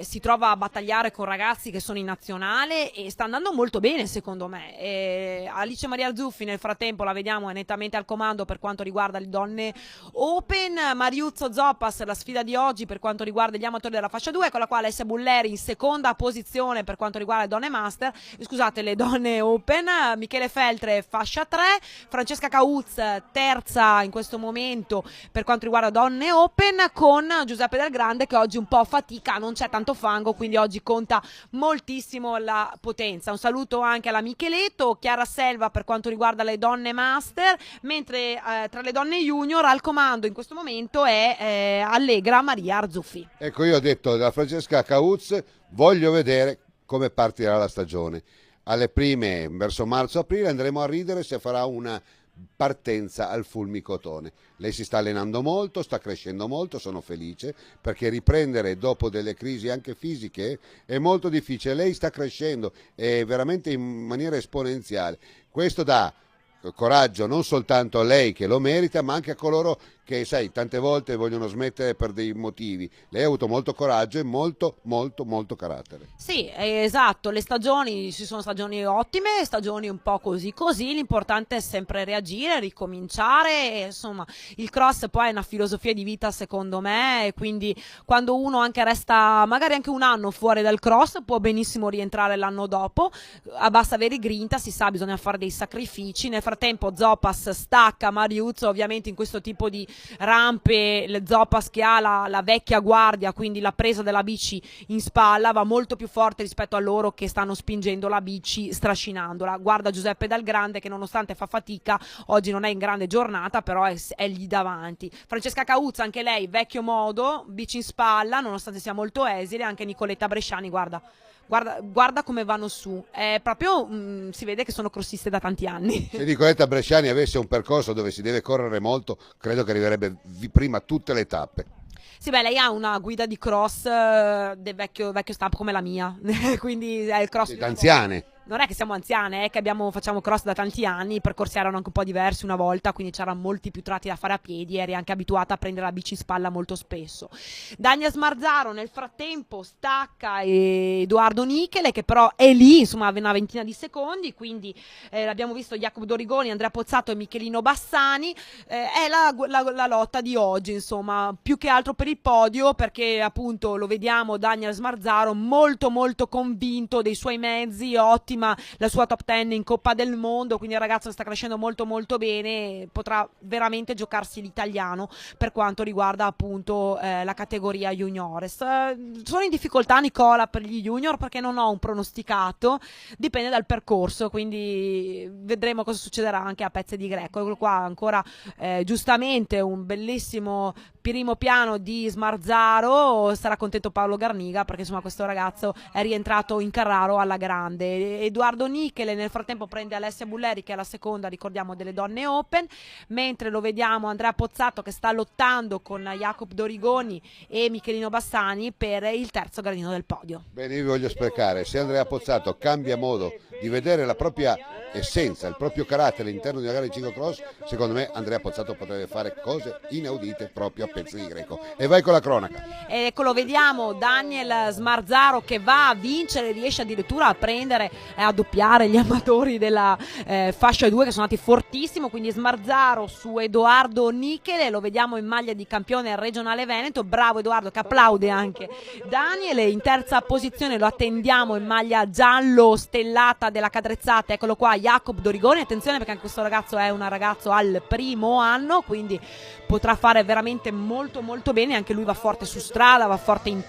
si trova a battagliare con ragazzi che sono in nazionale e sta andando molto bene secondo me. Alice Maria Zuffi nel frattempo la vediamo è nettamente al comando per quanto riguarda le donne open. Mariuzzo Zoppas, la sfida di oggi per quanto riguarda gli amatori della fascia 2, con la quale Alessia Bulleri in seconda posizione per quanto riguarda le donne master, scusate, le donne open. Michele Feltre fascia 3, Francesca Cauz terza in questo momento per quanto riguarda donne open, con Giuseppe Del Grande che oggi un po' fatica, non c'è tanto fango, quindi oggi conta moltissimo la potenza. Un saluto anche alla Micheletto. Chiara Selva per quanto riguarda le donne master, mentre tra le donne junior al comando in questo momento è Allegra Maria Arzuffi. Ecco, io ho detto della Francesca Cauz, voglio vedere come partirà la stagione. Alle prime, verso marzo-aprile, andremo a ridere se farà una partenza al fulmicotone. Lei si sta allenando molto, sta crescendo molto, sono felice perché riprendere dopo delle crisi anche fisiche è molto difficile. Lei sta crescendo veramente in maniera esponenziale. Questo dà coraggio non soltanto a lei che lo merita, ma anche a coloro che, sai, tante volte vogliono smettere per dei motivi. Lei ha avuto molto coraggio e molto carattere. Sì, esatto, le stagioni, ci sono stagioni ottime, stagioni un po' così, l'importante è sempre reagire, ricominciare, e, insomma, il cross poi è una filosofia di vita secondo me, e quindi quando uno anche resta magari anche un anno fuori dal cross può benissimo rientrare l'anno dopo, basta avere grinta, si sa, bisogna fare dei sacrifici. Nel frattempo Zopas stacca, Mariuzzo ovviamente in questo tipo di rampe, le Zopas che ha la vecchia guardia, quindi la presa della bici in spalla va molto più forte rispetto a loro che stanno spingendo la bici, strascinandola. Guarda Giuseppe Dal Grande che nonostante fa fatica, oggi non è in grande giornata, però è lì davanti. Francesca Cauzza, anche lei, vecchio modo, bici in spalla, nonostante sia molto esile. Anche Nicoletta Bresciani, guarda come vanno su, è proprio si vede che sono crossiste da tanti anni. Se Nicoletta Bresciani avesse un percorso dove si deve correre molto, credo che arriverebbe prima tutte le tappe. Sì, beh, lei ha una guida di cross del vecchio stampo come la mia, quindi è il cross. Siete anziane. Non è che siamo anziane, è che facciamo cross da tanti anni, i percorsi erano anche un po' diversi una volta, quindi c'erano molti più tratti da fare a piedi, eri anche abituata a prendere la bici in spalla molto spesso. Daniel Smarzaro nel frattempo stacca Edoardo Nichele, che però è lì, insomma, aveva una ventina di secondi, quindi l'abbiamo visto Jacopo Dorigoni, Andrea Pozzato e Michelino Bassani, è la lotta di oggi, insomma, più che altro per il podio, perché appunto lo vediamo Daniel Smarzaro molto molto convinto dei suoi mezzi, ottima la sua top 10 in Coppa del Mondo, quindi il ragazzo sta crescendo molto molto bene, potrà veramente giocarsi l'italiano per quanto riguarda appunto la categoria juniores. Sono in difficoltà Nicola per gli junior perché non ho un pronosticato, dipende dal percorso, quindi vedremo cosa succederà anche a Pezze di Greco. Eccolo qua ancora giustamente un bellissimo primo piano di Smarzaro, sarà contento Paolo Garniga perché insomma questo ragazzo è rientrato in Carraro alla grande. Edoardo Nichele nel frattempo prende Alessia Bulleri, che è la seconda, ricordiamo, delle donne open, mentre lo vediamo Andrea Pozzato che sta lottando con Jacopo Dorigoni e Michelino Bassani per il terzo gradino del podio. Bene, io vi voglio spiegare, se Andrea Pozzato cambia modo di vedere la propria essenza, il proprio carattere all'interno di una gara di ciclocross, secondo me Andrea Pozzato potrebbe fare cose inaudite proprio a Pezze di Greco. E vai con la cronaca. Eccolo, vediamo Daniel Smarzaro che va a vincere, riesce addirittura a prendere e a doppiare gli amatori della fascia 2 che sono andati fortissimo, quindi Smarzaro su Edoardo Nichele, lo vediamo in maglia di campione regionale Veneto, bravo Edoardo che applaude anche Daniele. In terza posizione lo attendiamo in maglia giallo stellata della Cadrezzate, eccolo qua Jacopo Dorigoni, attenzione perché anche questo ragazzo è un ragazzo al primo anno, quindi potrà fare veramente molto molto bene, anche lui va forte su strada, va forte in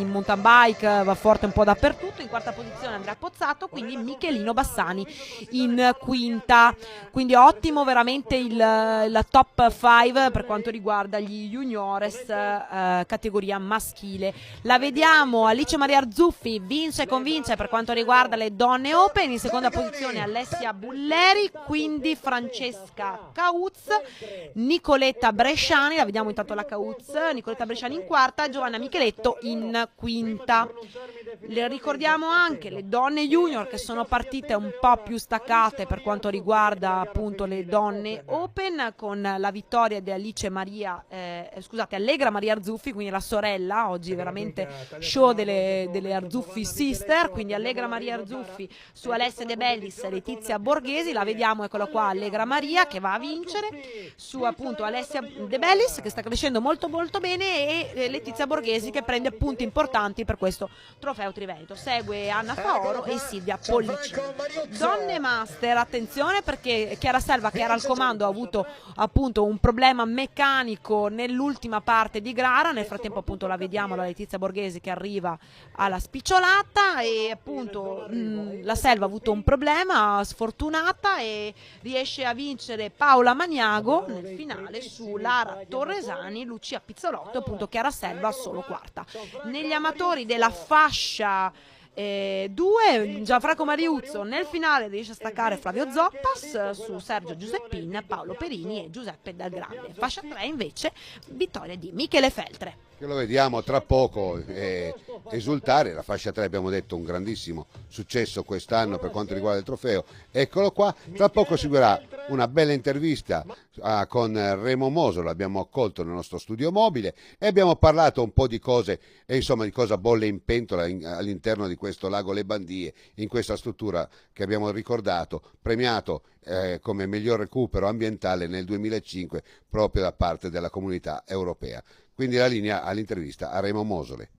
mountain bike, va forte un po' dappertutto. In quarta posizione Andrea Pozzato, quindi Michelino Bassani in quinta, quindi ottimo veramente la top 5 per quanto riguarda gli juniores categoria maschile. La vediamo Alice Maria Arzuffi vince e convince per quanto riguarda le donne open, in seconda posizione Alessia Bulleri, quindi Francesca Cauz, Nicoletta Bresciani, la vediamo intanto la Cauz, Nicoletta Bresciani in quarta, Giovanna Micheletto in quinta. Le ricordiamo anche le donne junior che sono partite un po' più staccate per quanto riguarda appunto le donne open, con la vittoria di Allegra Maria Arzuffi, quindi la sorella, oggi veramente show delle Arzuffi sister, quindi Allegra Maria Arzuffi su Alessia De Bellis e Letizia Borghesi, la vediamo, eccola qua Allegra Maria che va a vincere su appunto Alessia De Bellis che sta crescendo molto molto bene e Letizia Borghesi che prende punti importanti per questo trofeo Triveneto. Segue Anna Faoro e Silvia Pollicini. Donne master, attenzione perché Chiara Selva che era al comando ha avuto appunto un problema meccanico nell'ultima parte di gara, nel frattempo appunto la vediamo la Letizia Borghesi che arriva alla spicciolata e appunto la Selva ha avuto un problema, sfortunata, e riesce a vincere Paola Magnago nel finale su Lara Torresani, Lucia Pizzolotto, appunto Chiara Selva solo quarta. Negli amatori della fascia 2 Gianfranco Mariuzzo nel finale riesce a staccare Flavio Zoppas su Sergio Giuseppin, Paolo Perini e Giuseppe Dal Grande. Fascia 3 invece vittoria di Michele Feltre, che lo vediamo tra poco esultare. La fascia 3 abbiamo detto un grandissimo successo quest'anno per quanto riguarda il trofeo, eccolo qua. Tra poco seguirà una bella intervista con Remo Mosolo, l'abbiamo accolto nel nostro studio mobile e abbiamo parlato un po' di cose e insomma di cosa bolle in pentola all'interno di questo lago Le Bandie, in questa struttura che abbiamo ricordato, premiato come miglior recupero ambientale nel 2005 proprio da parte della Comunità Europea. Quindi la linea all'intervista a Remo Mosole.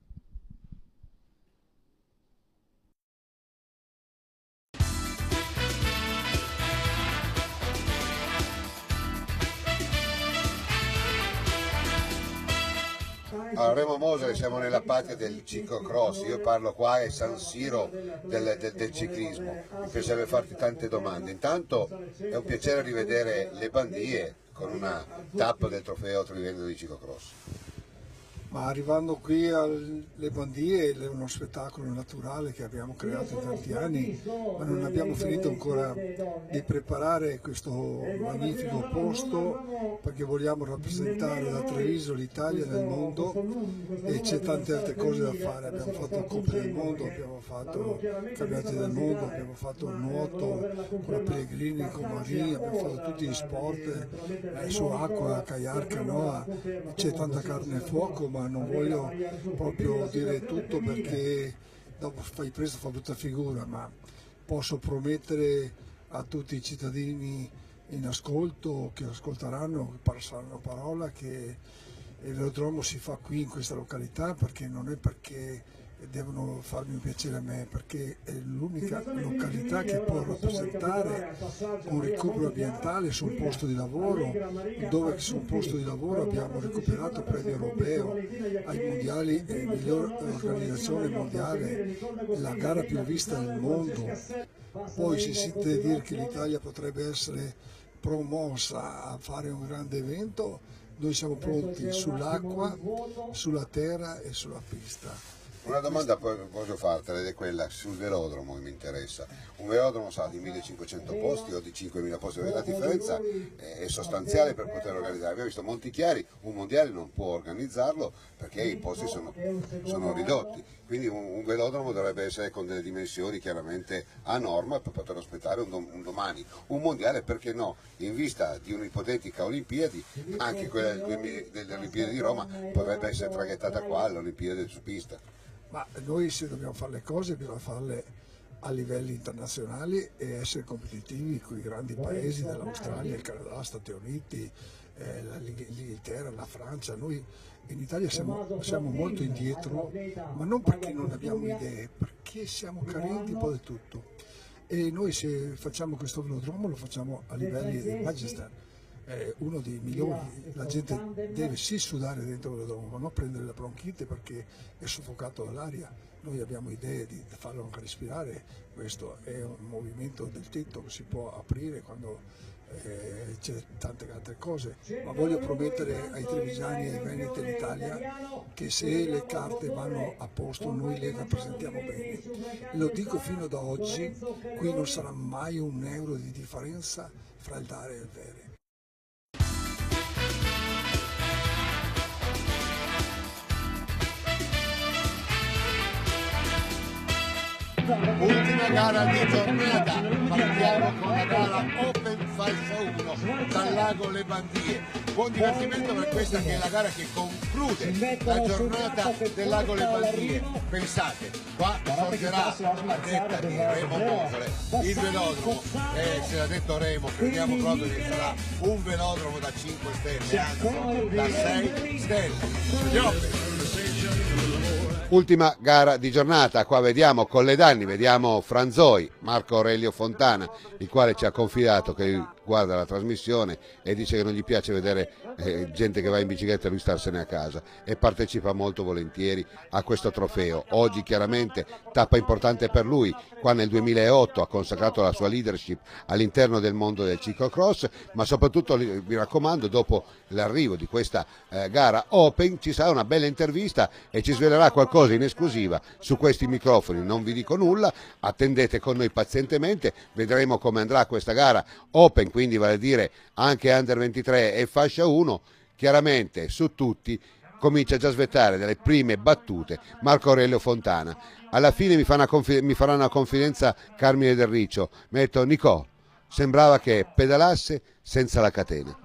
Allora, Remo Mosele, siamo nella patria del ciclocross, io parlo qua è San Siro del ciclismo, mi piacerebbe farti tante domande. Intanto è un piacere rivedere le Bandie con una tappa del trofeo Trivendo di ciclocross. Ma arrivando qui alle Bandie è uno spettacolo naturale che abbiamo creato in tanti anni, ma non abbiamo finito ancora di preparare questo magnifico posto perché vogliamo rappresentare da Treviso l'Italia nel mondo e c'è tante altre cose da fare. Abbiamo fatto Coppe del Mondo, abbiamo fatto Campionati del Mondo, abbiamo fatto il nuoto con la Pellegrini, con Marini, abbiamo fatto tutti gli sport su acqua, kayak, canoa, c'è tanta carne e fuoco, ma non voglio proprio dire tutto perché dopo fai presto, fa brutta figura, ma posso promettere a tutti i cittadini in ascolto, che ascolteranno, che passeranno parola, che il velodromo si fa qui in questa località perché non è perché devono farmi un piacere a me, perché è l'unica località che può rappresentare un recupero ambientale su un posto di lavoro, dove su un posto di lavoro abbiamo recuperato il premio europeo ai mondiali, miglior organizzazione mondiale, la gara più vista nel mondo. Poi si sente dire che l'Italia potrebbe essere promossa a fare un grande evento, noi siamo pronti sull'acqua, sulla terra e sulla pista. Una domanda voglio fartela ed è quella sul velodromo che mi interessa. Un velodromo sa di 1500 posti o di 5000 posti, la differenza è sostanziale per poter organizzare. Abbiamo visto Montichiari, un mondiale non può organizzarlo perché i posti sono ridotti, quindi un velodromo dovrebbe essere con delle dimensioni chiaramente a norma per poter aspettare un domani. Un mondiale, perché no? In vista di un'ipotetica Olimpiadi, anche quella delle Olimpiadi di Roma potrebbe essere traghettata qua all'Olimpiadi su pista. Ma noi se dobbiamo fare le cose bisogna farle a livelli internazionali e essere competitivi con i grandi paesi dell'Australia, il Canada, Stati Uniti, l'Inghilterra, la Francia. Noi in Italia siamo molto indietro, ma non perché non abbiamo idee, perché siamo carenti un po' di tutto. E noi se facciamo questo velodromo lo facciamo a livelli di Manchester. Uno dei migliori, la gente deve sì sudare dentro il velodromo, ma non prendere la bronchite perché è soffocato dall'aria. Noi abbiamo idee di farlo anche respirare, questo è un movimento del tetto che si può aprire quando c'è tante altre cose, ma voglio promettere ai trevigiani e ai veneti d'Italia che se le carte vanno a posto noi le rappresentiamo bene. Lo dico fino da oggi, qui non sarà mai un euro di differenza fra il dare e il avere. Ultima gara di giornata, partiamo con la gara Open Fascia 1 dal lago Le Bandie. Buon divertimento per questa che è la gara che conclude la giornata del lago Le Bandie. Pensate, qua sorgerà a detta di Remo Mosele il velodromo, se l'ha detto Remo, crediamo proprio che sarà un velodromo da 5 stelle, anzi da 6 stelle. Ultima gara di giornata, qua vediamo Colledanni, vediamo Franzoi, Marco Aurelio Fontana, il quale ci ha confidato che guarda la trasmissione e dice che non gli piace vedere gente che va in bicicletta e lui starsene a casa, e partecipa molto volentieri a questo trofeo. Oggi chiaramente tappa importante per lui, qua nel 2008 ha consacrato la sua leadership all'interno del mondo del ciclocross, ma soprattutto vi raccomando, dopo l'arrivo di questa gara Open ci sarà una bella intervista e ci svelerà qualcosa in esclusiva su questi microfoni. Non vi dico nulla, attendete con noi pazientemente, vedremo come andrà questa gara Open, quindi vale a dire anche Under 23 e fascia 1. Chiaramente su tutti comincia già a svettare delle prime battute Marco Aurelio Fontana. Alla fine mi farà una confidenza Carmine Del Riccio, mi ha detto: Nicò, sembrava che pedalasse senza la catena.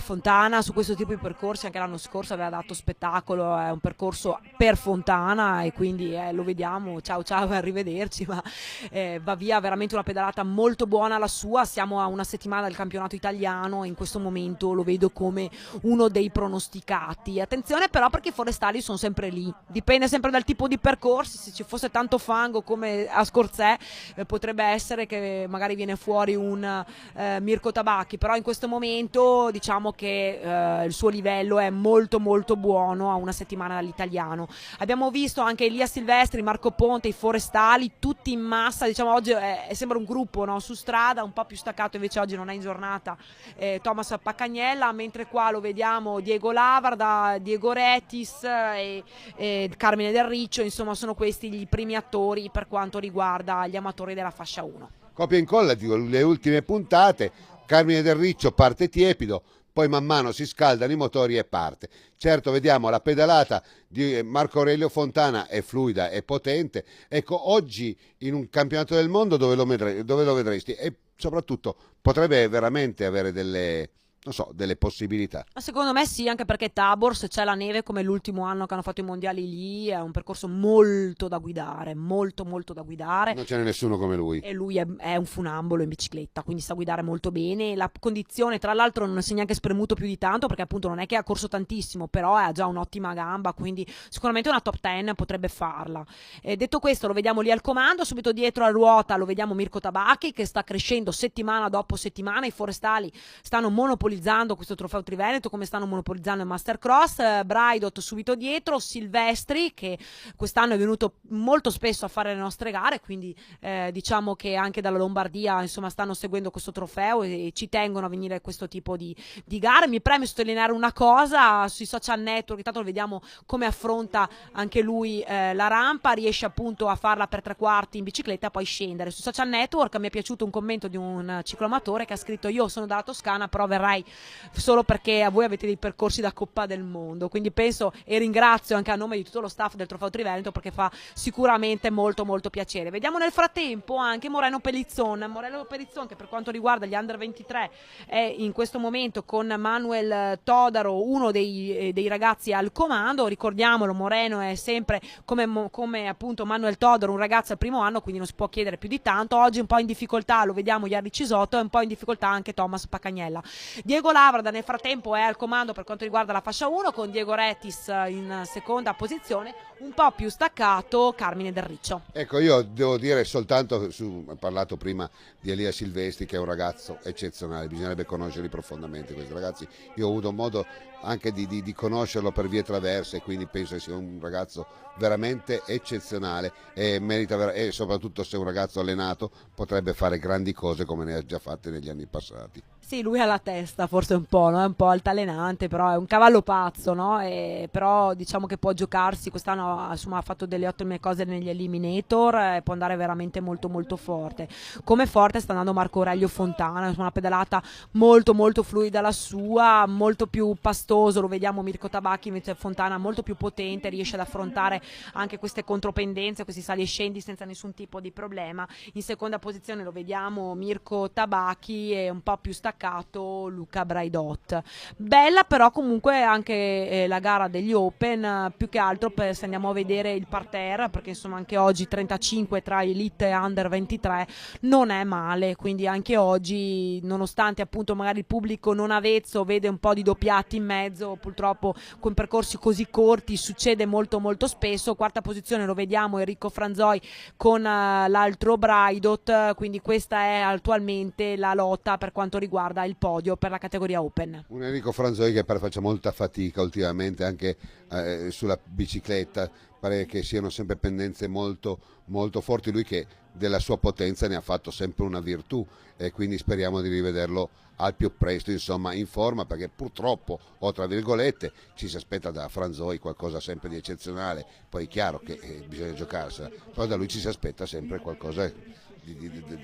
Fontana su questo tipo di percorsi anche l'anno scorso aveva dato spettacolo, è un percorso per Fontana e quindi lo vediamo, ciao arrivederci, ma va via veramente una pedalata molto buona la sua. Siamo a una settimana del campionato italiano e in questo momento lo vedo come uno dei pronosticati. Attenzione però, perché i forestali sono sempre lì, dipende sempre dal tipo di percorsi. Se ci fosse tanto fango come a Scorzè potrebbe essere che magari viene fuori un Mirko Tabacchi, però in questo momento diciamo diciamo che il suo livello è molto molto buono a una settimana dall'italiano. Abbiamo visto anche Elia Silvestri, Marco Ponte, i forestali, tutti in massa, diciamo oggi sembra un gruppo, no? Su strada, un po' più staccato invece oggi non è in giornata Thomas Paccagnella, mentre qua lo vediamo Diego Lavarda, Diego Retis e Carmine Del Riccio, insomma sono questi i primi attori per quanto riguarda gli amatori della fascia 1. Copia e incolla, dico, le ultime puntate, Carmine Del Riccio parte tiepido, poi man mano si scaldano i motori e parte. Certo, vediamo la pedalata di Marco Aurelio Fontana è fluida e potente. Ecco, oggi in un campionato del mondo dove lo vedresti? E soprattutto potrebbe veramente avere delle possibilità. Ma secondo me sì, anche perché Tabor, se c'è la neve come l'ultimo anno che hanno fatto i mondiali lì, è un percorso molto da guidare, molto molto da guidare. Non ce n'è nessuno come lui. E lui è un funambolo in bicicletta, quindi sa guidare molto bene. La condizione, tra l'altro, non si è neanche spremuto più di tanto, perché appunto non è che ha corso tantissimo, però ha già un'ottima gamba, quindi sicuramente una top 10 potrebbe farla. Detto questo, lo vediamo lì al comando, subito dietro a ruota lo vediamo Mirko Tabacchi, che sta crescendo settimana dopo settimana. I forestali stanno monopolizzando questo trofeo Triveneto come stanno monopolizzando il Mastercross. Braidot subito dietro, Silvestri che quest'anno è venuto molto spesso a fare le nostre gare, quindi diciamo che anche dalla Lombardia insomma stanno seguendo questo trofeo e ci tengono a venire questo tipo di gare. Mi preme sottolineare una cosa sui social network, intanto lo vediamo come affronta anche lui la rampa, riesce appunto a farla per 3/4 in bicicletta e poi scendere. Sui social network mi è piaciuto un commento di un cicloamatore che ha scritto: io sono dalla Toscana però verrai solo perché a voi avete dei percorsi da Coppa del Mondo. Quindi penso e ringrazio anche a nome di tutto lo staff del Trofeo Triveneto, perché fa sicuramente molto molto piacere. Vediamo nel frattempo anche Moreno Pellizzon che per quanto riguarda gli Under 23 è in questo momento con Manuel Todaro, uno dei ragazzi al comando. Ricordiamolo, Moreno è sempre come appunto Manuel Todaro un ragazzo al primo anno, quindi non si può chiedere più di tanto. Oggi un po' in difficoltà lo vediamo Iardi Cisotto e un po' in difficoltà anche Thomas Paccagnella. Diego Lavarda nel frattempo è al comando per quanto riguarda la fascia 1, con Diego Retis in seconda posizione, un po' più staccato Carmine Del Riccio. Ecco, io devo dire soltanto, ho parlato prima di Elia Silvestri, che è un ragazzo eccezionale, bisognerebbe conoscerli profondamente questi ragazzi. Io ho avuto modo anche di conoscerlo per vie traverse, quindi penso che sia un ragazzo veramente eccezionale e merita, e soprattutto se è un ragazzo allenato potrebbe fare grandi cose come ne ha già fatte negli anni passati. Sì, lui ha la testa forse un po', no? È un po' altalenante, però è un cavallo pazzo, no? Però diciamo che può giocarsi, quest'anno insomma, ha fatto delle ottime cose negli Eliminator e può andare veramente molto molto forte. Come forte sta andando Marco Aurelio Fontana, insomma, una pedalata molto molto fluida la sua, molto più pastoso, lo vediamo Mirko Tabacchi, invece Fontana molto più potente, riesce ad affrontare anche queste contropendenze, questi sali e scendi senza nessun tipo di problema. In seconda posizione lo vediamo Mirko Tabacchi e un po' più staccato Luca Braidot. Bella però comunque anche la gara degli Open, più che altro se andiamo a vedere il parterre, perché insomma anche oggi 35 tra Elite e Under 23 non è male, quindi anche oggi, nonostante appunto magari il pubblico non avezzo vede un po' di doppiati in mezzo, purtroppo con percorsi così corti succede molto molto spesso. Quarta posizione lo vediamo Enrico Franzoi con l'altro Braidot, quindi questa è attualmente la lotta per quanto riguarda il podio per la categoria Open. Un Enrico Franzoi che faccia molta fatica ultimamente anche sulla bicicletta, pare che siano sempre pendenze molto, molto forti, lui che della sua potenza ne ha fatto sempre una virtù e quindi speriamo di rivederlo al più presto insomma in forma, perché purtroppo o tra virgolette ci si aspetta da Franzoi qualcosa sempre di eccezionale, poi è chiaro che bisogna giocarsela, però da lui ci si aspetta sempre qualcosa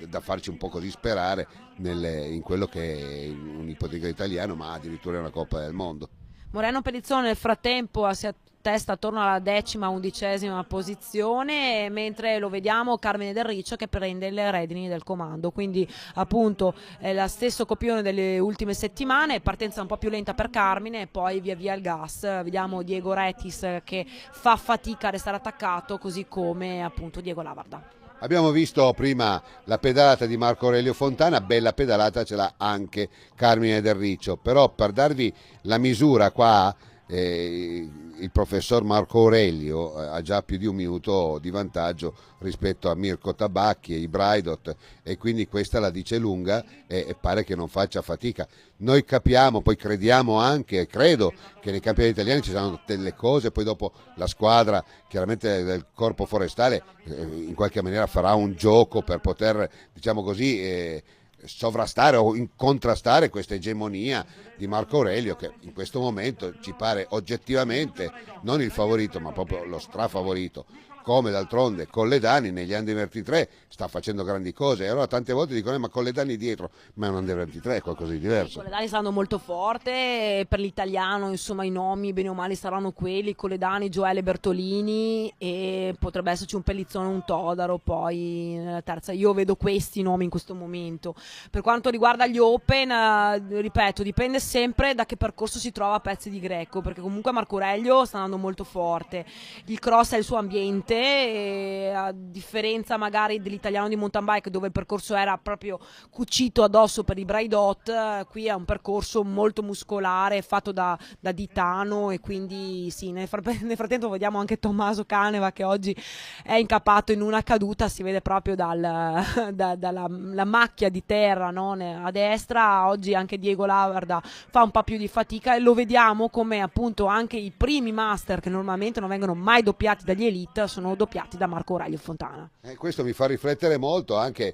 da farci un poco disperare in quello che è un ipotetico italiano, ma addirittura una Coppa del Mondo. Moreno Pellizzone nel frattempo si attesta attorno alla 10ª-11ª posizione, mentre lo vediamo Carmine Del Riccio che prende le redini del comando, quindi appunto è lo stesso copione delle ultime settimane, partenza un po' più lenta per Carmine e poi via via il gas. Vediamo Diego Retis che fa fatica a restare attaccato, così come appunto Diego Lavarda. Abbiamo visto prima la pedalata di Marco Aurelio Fontana, bella pedalata ce l'ha anche Carmine Del Riccio, però per darvi la misura qua il professor Marco Aurelio ha già più di un minuto di vantaggio rispetto a Mirko Tabacchi e i Braidot, e quindi questa la dice lunga e pare che non faccia fatica. Noi capiamo, poi crediamo anche, credo che nei campionati italiani ci saranno delle cose, poi dopo la squadra chiaramente del corpo forestale in qualche maniera farà un gioco per poter, diciamo così, sovrastare o contrastare questa egemonia di Marco Aurelio, che in questo momento ci pare oggettivamente non il favorito ma proprio lo strafavorito, come d'altronde Colledani negli Under 23 sta facendo grandi cose, e allora tante volte dicono ma Colledani dietro, ma è un Under 23, è qualcosa di diverso. Colledani saranno molto forte, per l'italiano insomma i nomi bene o male saranno quelli, Colledani, Gioele Bertolini, e potrebbe esserci un Pellizzone, un Todaro poi nella terza. Io vedo questi nomi in questo momento. Per quanto riguarda gli Open, ripeto, dipende sempre da che percorso si trova a Pezzi di Greco, perché comunque Marco Aurelio sta andando molto forte, il cross è il suo ambiente, e a differenza magari dell'italiano di mountain bike dove il percorso era proprio cucito addosso per i Braidot, qui è un percorso molto muscolare fatto da titano, e quindi sì, nel frattempo vediamo anche Tommaso Caneva che oggi è incappato in una caduta, si vede proprio dalla la macchia di terra, no? A destra. Oggi anche Diego Lavarda fa un po' più di fatica, e lo vediamo come appunto anche i primi master che normalmente non vengono mai doppiati dagli elite sono doppiati da Marco Aurelio Fontana. Questo mi fa riflettere molto, anche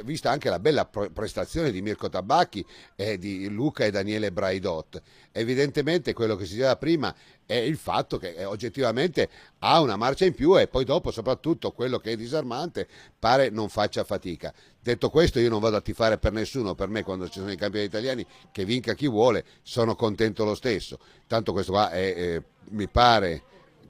vista anche la bella prestazione di Mirko Tabacchi e di Luca e Daniele Braidot. Evidentemente quello che si diceva prima è il fatto che oggettivamente ha una marcia in più, e poi dopo soprattutto quello che è disarmante pare non faccia fatica. Detto questo, io non vado a tifare per nessuno, per me quando ci sono i campioni italiani che vinca chi vuole, sono contento lo stesso. Tanto questo qua è mi pare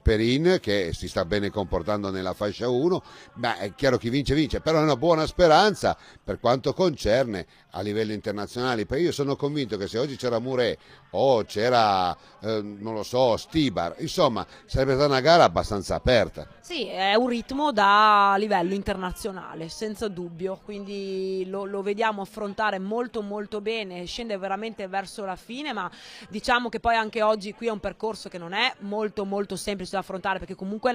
Perin che si sta bene comportando nella fascia 1, ma è chiaro chi vince vince, però è una buona speranza per quanto concerne a livello internazionale, perché io sono convinto che se oggi c'era Muré o c'era non lo so, Stibar, insomma sarebbe stata una gara abbastanza aperta. Sì, è un ritmo da livello internazionale, senza dubbio, quindi lo vediamo affrontare molto molto bene, scende veramente verso la fine, ma diciamo che poi anche oggi qui è un percorso che non è molto molto semplice da affrontare, perché comunque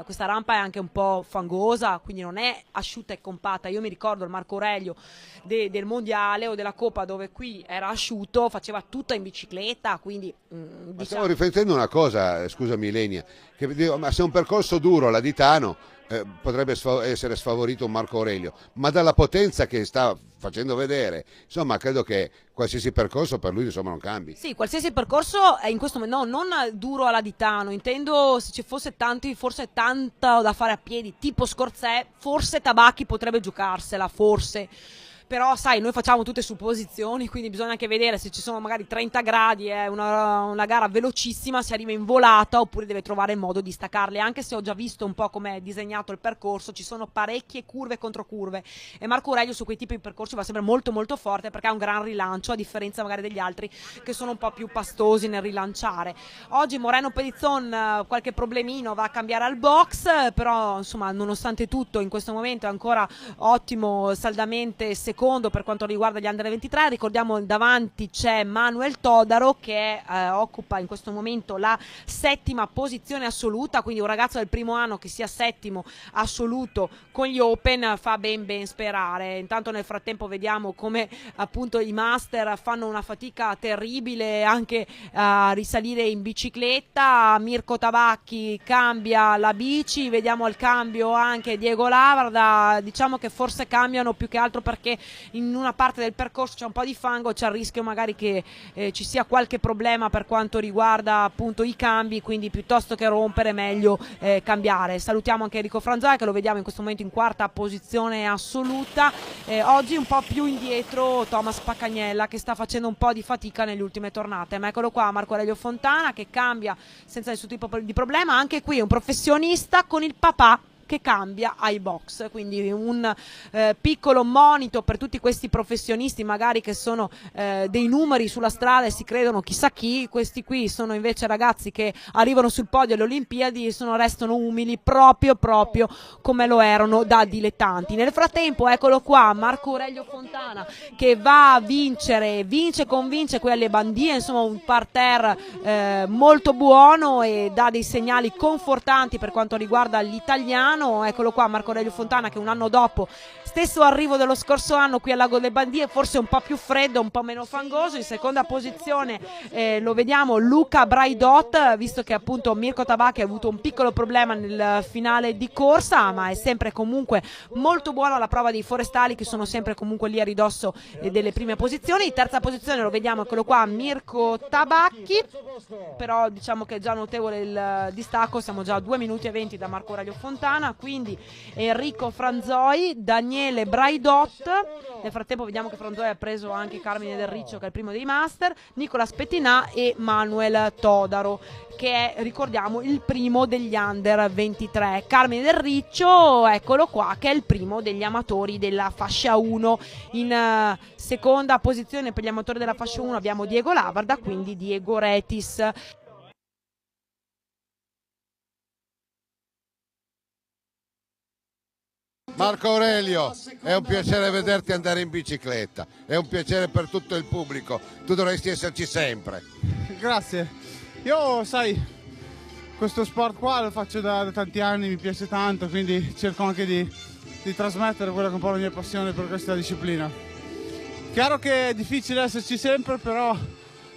questa rampa è anche un po' fangosa, quindi non è asciutta e compatta. Io mi ricordo il Marco Aurelio del mondiale o della Coppa, dove qui era asciutto, faceva tutto in bicicletta, quindi Ma stavo riflettendo una cosa, scusami Lenia, che dico, ma se è un percorso duro la Ditano potrebbe essere sfavorito un Marco Aurelio, ma dalla potenza che sta facendo vedere, insomma credo che qualsiasi percorso per lui insomma non cambi. Sì, qualsiasi percorso è in questo momento, no, non duro alla Ditano, intendo se ci fosse forse tanto da fare a piedi, tipo Scorzè, forse Tabacchi potrebbe giocarsela, forse. Però sai, noi facciamo tutte supposizioni, quindi bisogna anche vedere se ci sono magari 30 gradi, è una gara velocissima, si arriva in volata oppure deve trovare il modo di staccarle, anche se ho già visto un po' come è disegnato il percorso, ci sono parecchie curve e controcurve, e Marco Aurelio su quei tipi di percorsi va sempre molto molto forte, perché ha un gran rilancio, a differenza magari degli altri che sono un po' più pastosi nel rilanciare. Oggi Moreno Pellizzon qualche problemino, va a cambiare al box, però insomma nonostante tutto in questo momento è ancora ottimo, saldamente secondo per quanto riguarda gli Under 23. Ricordiamo davanti c'è Manuel Todaro che occupa in questo momento la settima posizione assoluta, quindi un ragazzo del primo anno che sia settimo assoluto con gli Open fa ben sperare. Intanto nel frattempo vediamo come appunto i master fanno una fatica terribile anche a risalire in bicicletta. Mirko Tabacchi cambia la bici, vediamo al cambio anche Diego Lavarda, diciamo che forse cambiano più che altro perché in una parte del percorso c'è un po' di fango, c'è il rischio magari che ci sia qualche problema per quanto riguarda appunto i cambi, quindi piuttosto che rompere meglio cambiare. Salutiamo anche Enrico Franzai che lo vediamo in questo momento in quarta posizione assoluta, oggi un po' più indietro Thomas Paccagnella che sta facendo un po' di fatica nelle ultime tornate, ma eccolo qua Marco Aurelio Fontana che cambia senza nessun tipo di problema, anche qui un professionista con il papà che cambia ai box, quindi un piccolo monito per tutti questi professionisti magari che sono dei numeri sulla strada e si credono chissà chi. Questi qui sono invece ragazzi che arrivano sul podio alle Olimpiadi e restano umili proprio come lo erano da dilettanti. Nel frattempo eccolo qua Marco Aurelio Fontana che va a convince qui alle Bandie, insomma un parterre molto buono e dà dei segnali confortanti per quanto riguarda l'italiano. Eccolo qua Marco Aurelio Fontana che un anno dopo, stesso arrivo dello scorso anno qui al Lago delle Bandie, forse un po' più freddo, un po' meno fangoso. In seconda posizione lo vediamo Luca Braidot, visto che appunto Mirko Tabacchi ha avuto un piccolo problema nel finale di corsa, ma è sempre comunque molto buona la prova dei forestali che sono sempre comunque lì a ridosso delle prime posizioni. In terza posizione lo vediamo, eccolo qua, Mirko Tabacchi, però diciamo che è già notevole il distacco, siamo già a 2 minuti e 20 da Marco Aurelio Fontana, quindi Enrico Franzoi, Daniele Braidot. Nel frattempo vediamo che Franzoi ha preso anche Carmine Del Riccio che è il primo dei master, Nicola Spettinà e Manuel Todaro che è, ricordiamo, il primo degli under 23. Carmine Del Riccio, eccolo qua, che è il primo degli amatori della fascia 1. In seconda posizione per gli amatori della fascia 1 abbiamo Diego Lavarda, quindi Diego Retis. Marco Aurelio, è un piacere vederti andare in bicicletta, è un piacere per tutto il pubblico, tu dovresti esserci sempre. Grazie, io sai, questo sport qua lo faccio da tanti anni, mi piace tanto, quindi cerco anche di trasmettere quella che è un po' la mia passione per questa disciplina. Chiaro che è difficile esserci sempre, però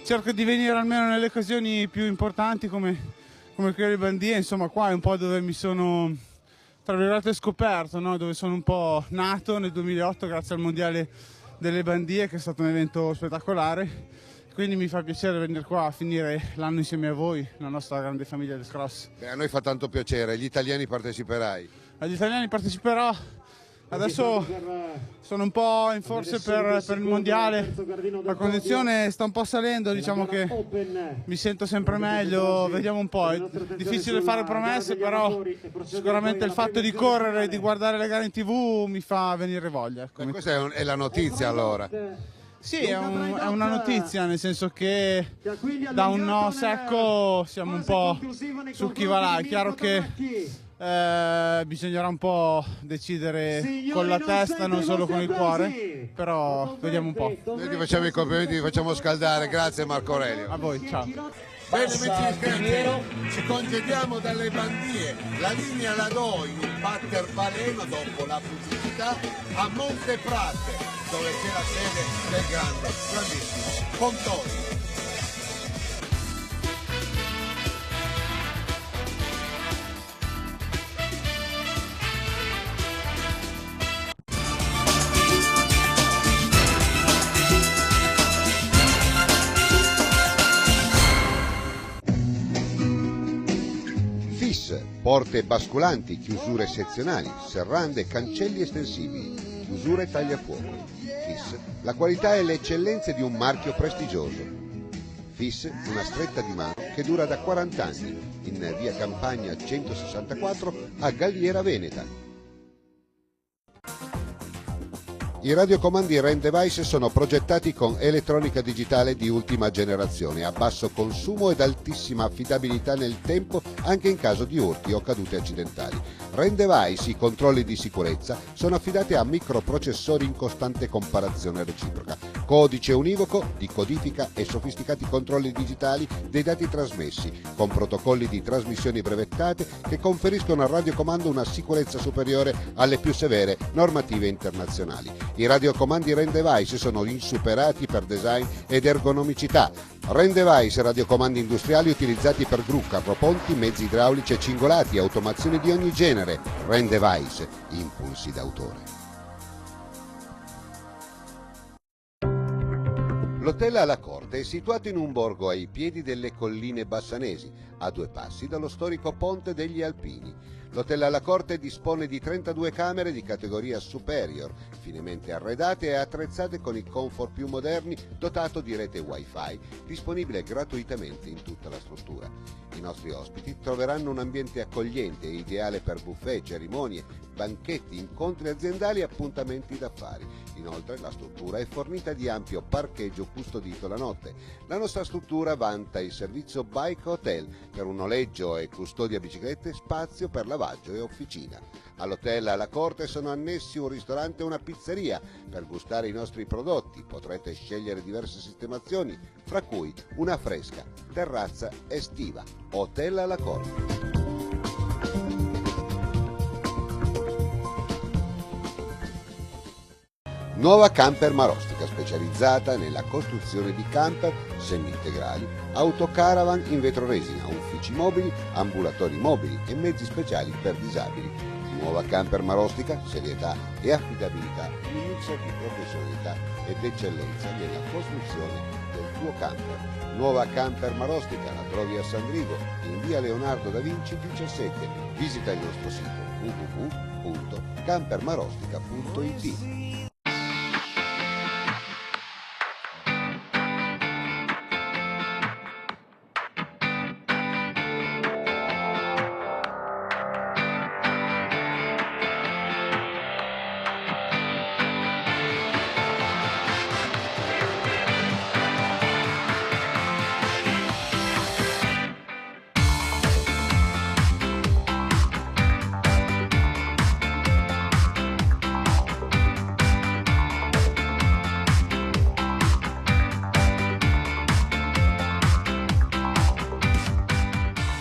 cerco di venire almeno nelle occasioni più importanti come quelle di Bandie, insomma qua è un po' dove mi sono, tra virgolette, scoperto, no? Dove sono un po' nato nel 2008 grazie al Mondiale delle Bandie, che è stato un evento spettacolare, quindi mi fa piacere venire qua a finire l'anno insieme a voi, la nostra grande famiglia del cross. A noi fa tanto piacere, gli italiani parteciperai? Agli italiani parteciperò, adesso sono un po' in forse per il mondiale, la condizione sta un po' salendo, diciamo che mi sento sempre meglio, vediamo un po', è difficile fare promesse, però sicuramente il fatto di correre e di guardare le gare in TV mi fa venire voglia. Questa è la notizia allora? Sì, è una notizia, nel senso che da un no secco siamo un po' su chi va là, è chiaro che bisognerà un po' decidere con la testa, non solo con il cuore, però vediamo un po'. Noi ti facciamo i complimenti, ti facciamo scaldare, grazie Marco Aurelio. A voi, ciao. Bene amici di Scherzi, ci congediamo dalle Bandie, la linea la do in il Pater Baleno dopo la pubblicità a Monteprate, dove c'è la sede del grandissimo Pontoni. Porte basculanti, chiusure sezionali, serrande, cancelli estensibili, chiusure tagliafuoco. FIS, la qualità e le eccellenze di un marchio prestigioso. FIS, una stretta di mano che dura da 40 anni, in via Campagna 164 a Galliera Veneta. I radiocomandi Rendevice sono progettati con elettronica digitale di ultima generazione, a basso consumo ed altissima affidabilità nel tempo anche in caso di urti o cadute accidentali. Rendevice, i controlli di sicurezza, sono affidati a microprocessori in costante comparazione reciproca, codice univoco di codifica e sofisticati controlli digitali dei dati trasmessi, con protocolli di trasmissioni brevettate che conferiscono al radiocomando una sicurezza superiore alle più severe normative internazionali. I radiocomandi Rendevice sono insuperati per design ed ergonomicità. Rendevice, radiocomandi industriali utilizzati per gru, carroponti, mezzi idraulici e cingolati, automazioni di ogni genere. Rendevice, impulsi d'autore. L'hotel alla Corte è situato in un borgo ai piedi delle colline bassanesi, a 2 passi dallo storico Ponte degli Alpini. L'Hotel alla Corte dispone di 32 camere di categoria superior, finemente arredate e attrezzate con i comfort più moderni, dotato di rete Wi-Fi, disponibile gratuitamente in tutta la struttura. I nostri ospiti troveranno un ambiente accogliente e ideale per buffet, cerimonie, banchetti, incontri aziendali e appuntamenti d'affari. Inoltre la struttura è fornita di ampio parcheggio custodito la notte. La nostra struttura vanta il servizio Bike Hotel per un noleggio e custodia biciclette, spazio per lavaggio e officina. All'Hotel alla Corte sono annessi un ristorante e una pizzeria. Per gustare i nostri prodotti potrete scegliere diverse sistemazioni, fra cui una fresca terrazza estiva. Hotel alla Corte. Nuova Camper Marostica, specializzata nella costruzione di camper semi-integrali, autocaravan in vetroresina, uffici mobili, ambulatori mobili e mezzi speciali per disabili. Nuova Camper Marostica, serietà e affidabilità, un mix di professionalità ed eccellenza nella costruzione del tuo camper. Nuova Camper Marostica la trovi a San Rigo, in via Leonardo da Vinci 17. Visita il nostro sito www.campermarostica.it.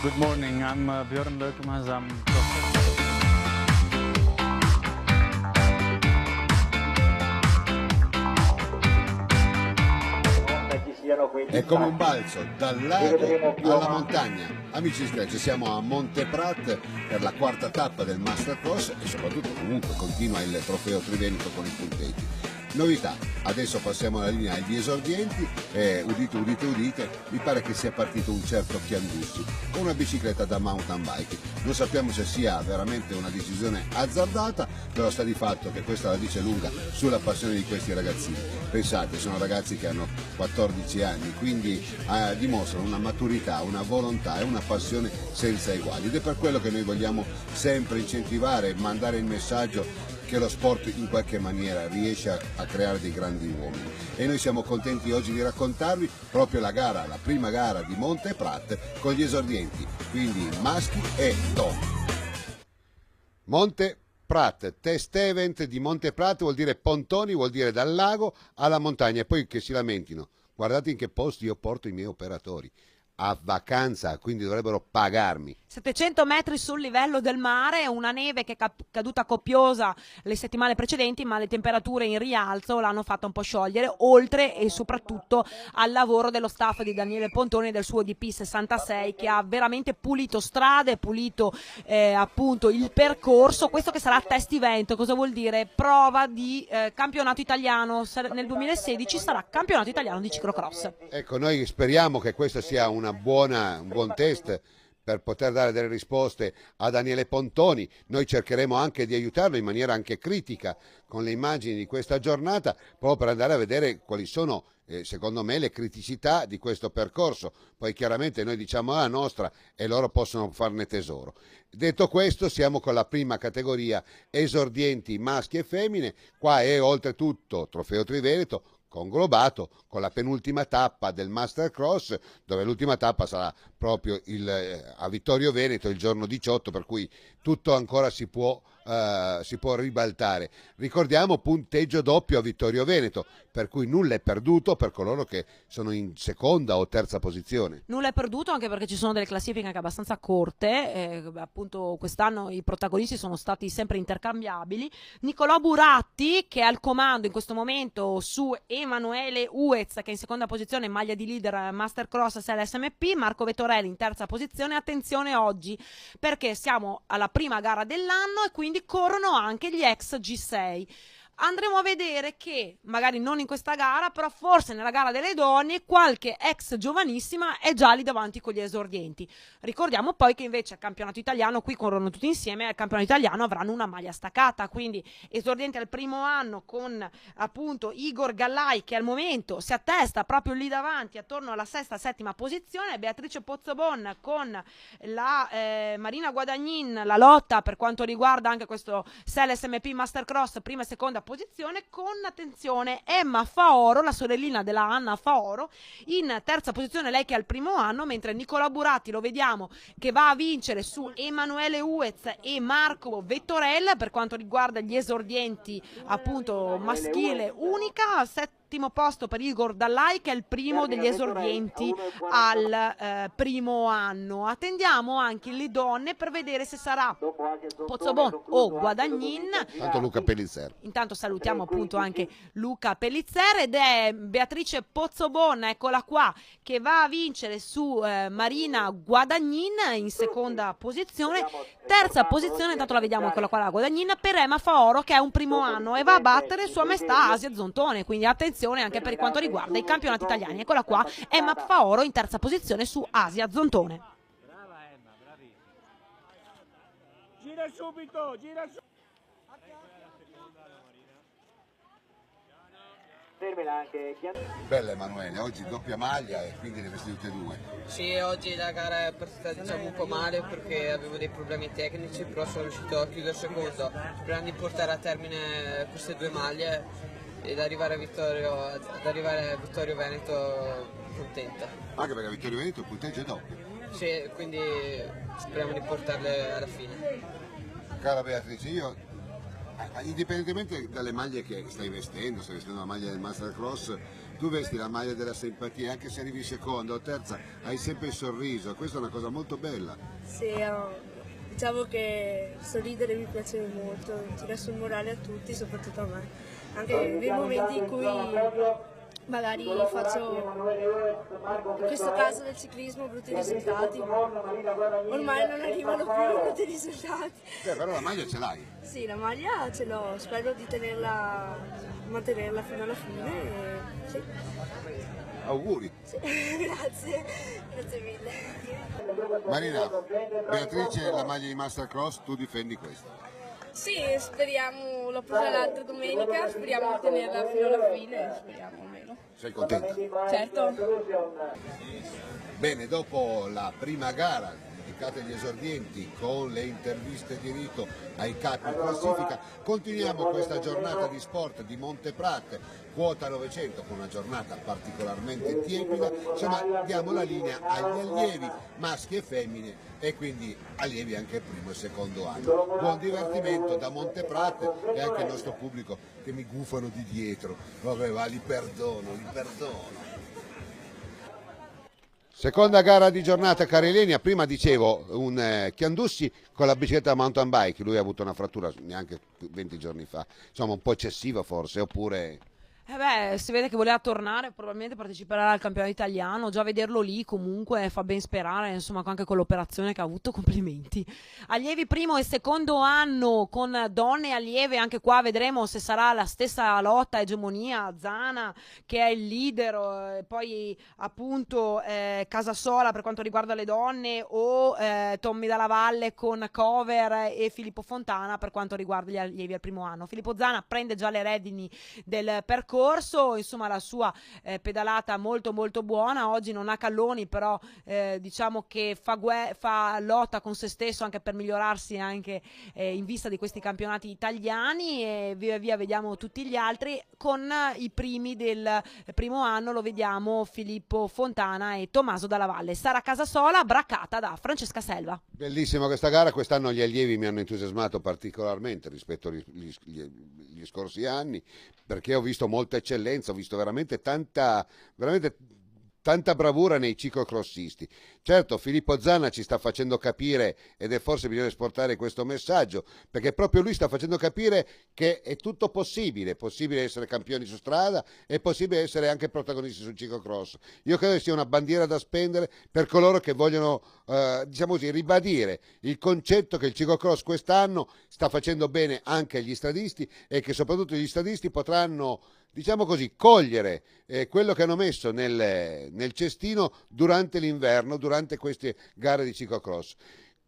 Good morning, I'm Björn Lökemas, I'm È come un balzo dal lago alla montagna. Amici Scratch, siamo a Monteprat per la quarta tappa del Mastercross e soprattutto comunque continua il trofeo Triveneto con i punteggi. Novità, adesso passiamo alla linea agli esordienti e udite, udite, udite, mi pare che sia partito un certo Chiandussi con una bicicletta da mountain bike. Non sappiamo se sia veramente una decisione azzardata, però sta di fatto che questa la dice lunga sulla passione di questi ragazzini. Pensate, sono ragazzi che hanno 14 anni, quindi dimostrano una maturità, una volontà e una passione senza eguali ed è per quello che noi vogliamo sempre incentivare e mandare il messaggio che lo sport in qualche maniera riesce a creare dei grandi uomini e noi siamo contenti oggi di raccontarvi proprio la gara, la prima gara di Monteprat con gli esordienti, quindi maschi e donne. Monteprat, test event di Monteprat vuol dire pontoni, vuol dire dal lago alla montagna e poi che si lamentino, guardate in che posti io porto i miei operatori. A vacanza, quindi dovrebbero pagarmi. 700 metri sul livello del mare, una neve che è caduta copiosa le settimane precedenti, ma le temperature in rialzo l'hanno fatta un po' sciogliere, oltre e soprattutto al lavoro dello staff di Daniele Pontoni e del suo DP66 che ha veramente pulito strade, pulito appunto il percorso. Questo che sarà test event, cosa vuol dire? Prova di campionato italiano, nel 2016 sarà campionato italiano di ciclocross. Ecco, noi speriamo che questo sia un buon test per poter dare delle risposte a Daniele Pontoni. Noi cercheremo anche di aiutarlo in maniera anche critica con le immagini di questa giornata, proprio per andare a vedere quali sono secondo me le criticità di questo percorso. Poi chiaramente noi diciamo la nostra e loro possono farne tesoro. Detto questo, siamo con la prima categoria esordienti maschi e femmine. Qua è oltretutto Trofeo Triveneto conglobato con la penultima tappa del Mastercross, dove l'ultima tappa sarà proprio a Vittorio Veneto il giorno 18, per cui tutto ancora si può ribaltare. Ricordiamo punteggio doppio a Vittorio Veneto, per cui nulla è perduto per coloro che sono in seconda o terza posizione. Nulla è perduto anche perché ci sono delle classifiche anche abbastanza corte, appunto quest'anno i protagonisti sono stati sempre intercambiabili. Nicolò Buratti che è al comando in questo momento su Emanuele Uez che è in seconda posizione, maglia di leader Mastercross SLSMP, Marco Vettorelli in terza posizione. Attenzione oggi perché siamo alla prima gara dell'anno e quindi corrono anche gli ex G6. andremo a vedere che, magari non in questa gara, però forse nella gara delle donne, qualche ex giovanissima è già lì davanti con gli esordienti. Ricordiamo poi che invece al campionato italiano, qui corrono tutti insieme, al campionato italiano avranno una maglia staccata, quindi esordienti al primo anno con appunto Igor Gallai, che al momento si attesta proprio lì davanti attorno alla sesta, settima posizione, Beatrice Pozzobon con la Marina Guadagnin, la lotta per quanto riguarda anche questo SEL SMP Mastercross, prima e seconda posizione, con attenzione Emma Faoro, la sorellina della Anna Faoro, in terza posizione, lei che è al primo anno, mentre Nicola Buratti lo vediamo che va a vincere su Emanuele Uez e Marco Vettorella per quanto riguarda gli esordienti appunto maschile unica, settimo posto per Igor Dallai che è il primo degli esordienti al primo anno. Attendiamo anche le donne per vedere se sarà Pozzobon o Guadagnin. Tanto Luca Pellizer. Intanto salutiamo appunto anche Luca Pellizer ed è Beatrice Pozzobon, eccola qua, che va a vincere su Marina Guadagnin in seconda posizione. Terza posizione, intanto la vediamo, eccola qua la Guadagnin, per Emma Faoro che è un primo anno e va a battere Sua Maestà Asia Zontone, quindi attenzione anche per quanto riguarda i campionati italiani. Eccola qua Emma Faoro in terza posizione su Asia Zontone. Brava Emma, bravissima. Gira subito, gira subito. Bella Emanuele, oggi doppia maglia e quindi le vesti tutte e due. Sì, oggi la gara è partita diciamo un po' male perché avevo dei problemi tecnici, però sono riuscito a chiudere secondo, sperando di portare a termine queste due maglie ed arrivare a Vittorio Veneto contenta. Anche perché Vittorio Veneto il punteggio è doppio. Sì, quindi speriamo di portarle alla fine. Cara Beatrice, io indipendentemente dalle maglie che stai vestendo la maglia del Mastercross, tu vesti la maglia della simpatia, anche se arrivi seconda o terza hai sempre il sorriso, questa è una cosa molto bella. Sì, diciamo che sorridere mi piace molto, tira sul morale a tutti, soprattutto a me, anche nei momenti in cui magari faccio, in questo caso del ciclismo, brutti risultati, ormai non arrivano più brutti risultati. Però la maglia ce l'hai? Sì, la maglia ce l'ho, spero di mantenerla fino alla fine. Sì. Auguri. Sì. Grazie mille. Marina, Beatrice la maglia di Mastercross, tu difendi questa. Sì, speriamo, l'ho presa l'altra domenica, speriamo di tenerla fino alla fine, speriamo almeno. Sei contenta? Certo. Bene, dopo la prima gara dedicata agli esordienti con le interviste di rito ai capi in classifica, continuiamo questa giornata di sport di Monteprate, quota 900, con una giornata particolarmente tiepida. Insomma, diamo la linea agli allievi maschi e femmine e quindi allievi anche il primo e secondo anno. Buon divertimento da Monteprate e anche il nostro pubblico che mi gufano di dietro. Vabbè, va, li perdono. Seconda gara di giornata, Carelenia. Prima dicevo un Chiandussi con la bicicletta mountain bike, lui ha avuto una frattura neanche 20 giorni fa, insomma un po' eccessiva forse, oppure... Si vede che voleva tornare, probabilmente parteciperà al campionato italiano, già vederlo lì comunque fa ben sperare, insomma anche con l'operazione che ha avuto, complimenti. Allievi primo e secondo anno con donne allieve, anche qua vedremo se sarà la stessa lotta, egemonia, Zana che è il leader, poi appunto Casasola per quanto riguarda le donne o Tommy Dalla Valle con Cover e Filippo Fontana per quanto riguarda gli allievi al primo anno. Filippo Zana prende già le redini del percorso, insomma la sua pedalata molto molto buona, oggi non ha calloni però diciamo che fa lotta con se stesso anche per migliorarsi anche in vista di questi campionati italiani e via via vediamo tutti gli altri. Con i primi del primo anno lo vediamo Filippo Fontana e Tommaso Dalla Valle. Sara Casasola braccata da Francesca Selva. Bellissima questa gara, quest'anno gli allievi mi hanno entusiasmato particolarmente rispetto agli scorsi anni, perché ho visto molta eccellenza, ho visto veramente tanta bravura nei ciclocrossisti. Certo, Filippo Zana ci sta facendo capire, ed è forse bisogna esportare questo messaggio, perché proprio lui sta facendo capire che è tutto possibile, è possibile essere campioni su strada, è possibile essere anche protagonisti sul ciclocross. Io credo che sia una bandiera da spendere per coloro che vogliono, diciamo così, ribadire il concetto che il ciclocross quest'anno sta facendo bene anche agli stradisti e che soprattutto gli stradisti potranno, diciamo così, cogliere quello che hanno messo nel cestino durante l'inverno, durante queste gare di ciclocross.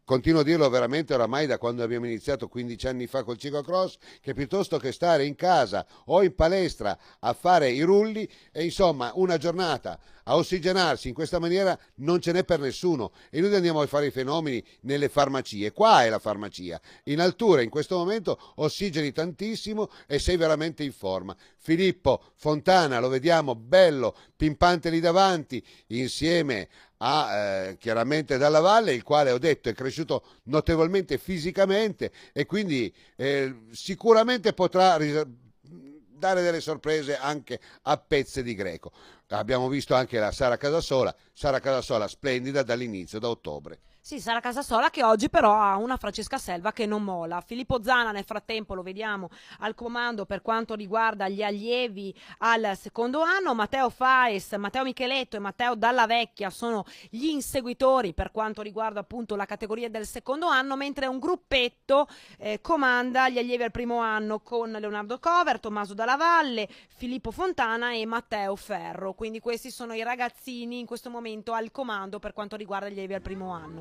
Continuo a dirlo veramente oramai da quando abbiamo iniziato 15 anni fa col ciclocross, che piuttosto che stare in casa o in palestra a fare i rulli, e insomma una giornata a ossigenarsi in questa maniera non ce n'è per nessuno. E noi andiamo a fare i fenomeni nelle farmacie. Qua è la farmacia. In altura in questo momento ossigeni tantissimo e sei veramente in forma. Filippo Fontana lo vediamo bello, pimpante lì davanti, insieme a chiaramente Dalla Valle, il quale ho detto è cresciuto notevolmente fisicamente e quindi sicuramente potrà dare delle sorprese anche a Pezze di Greco. Abbiamo visto anche la Sara Casasola splendida dall'inizio, da ottobre. Sì, Sara Casasola che oggi però ha una Francesca Selva che non molla. Filippo Zana nel frattempo lo vediamo al comando per quanto riguarda gli allievi al secondo anno. Matteo Faes, Matteo Micheletto e Matteo Dalla Vecchia sono gli inseguitori per quanto riguarda appunto la categoria del secondo anno, mentre un gruppetto comanda gli allievi al primo anno con Leonardo Cover, Tommaso Dalla Valle, Filippo Fontana e Matteo Ferro. Quindi questi sono i ragazzini in questo momento al comando per quanto riguarda gli allievi al primo anno.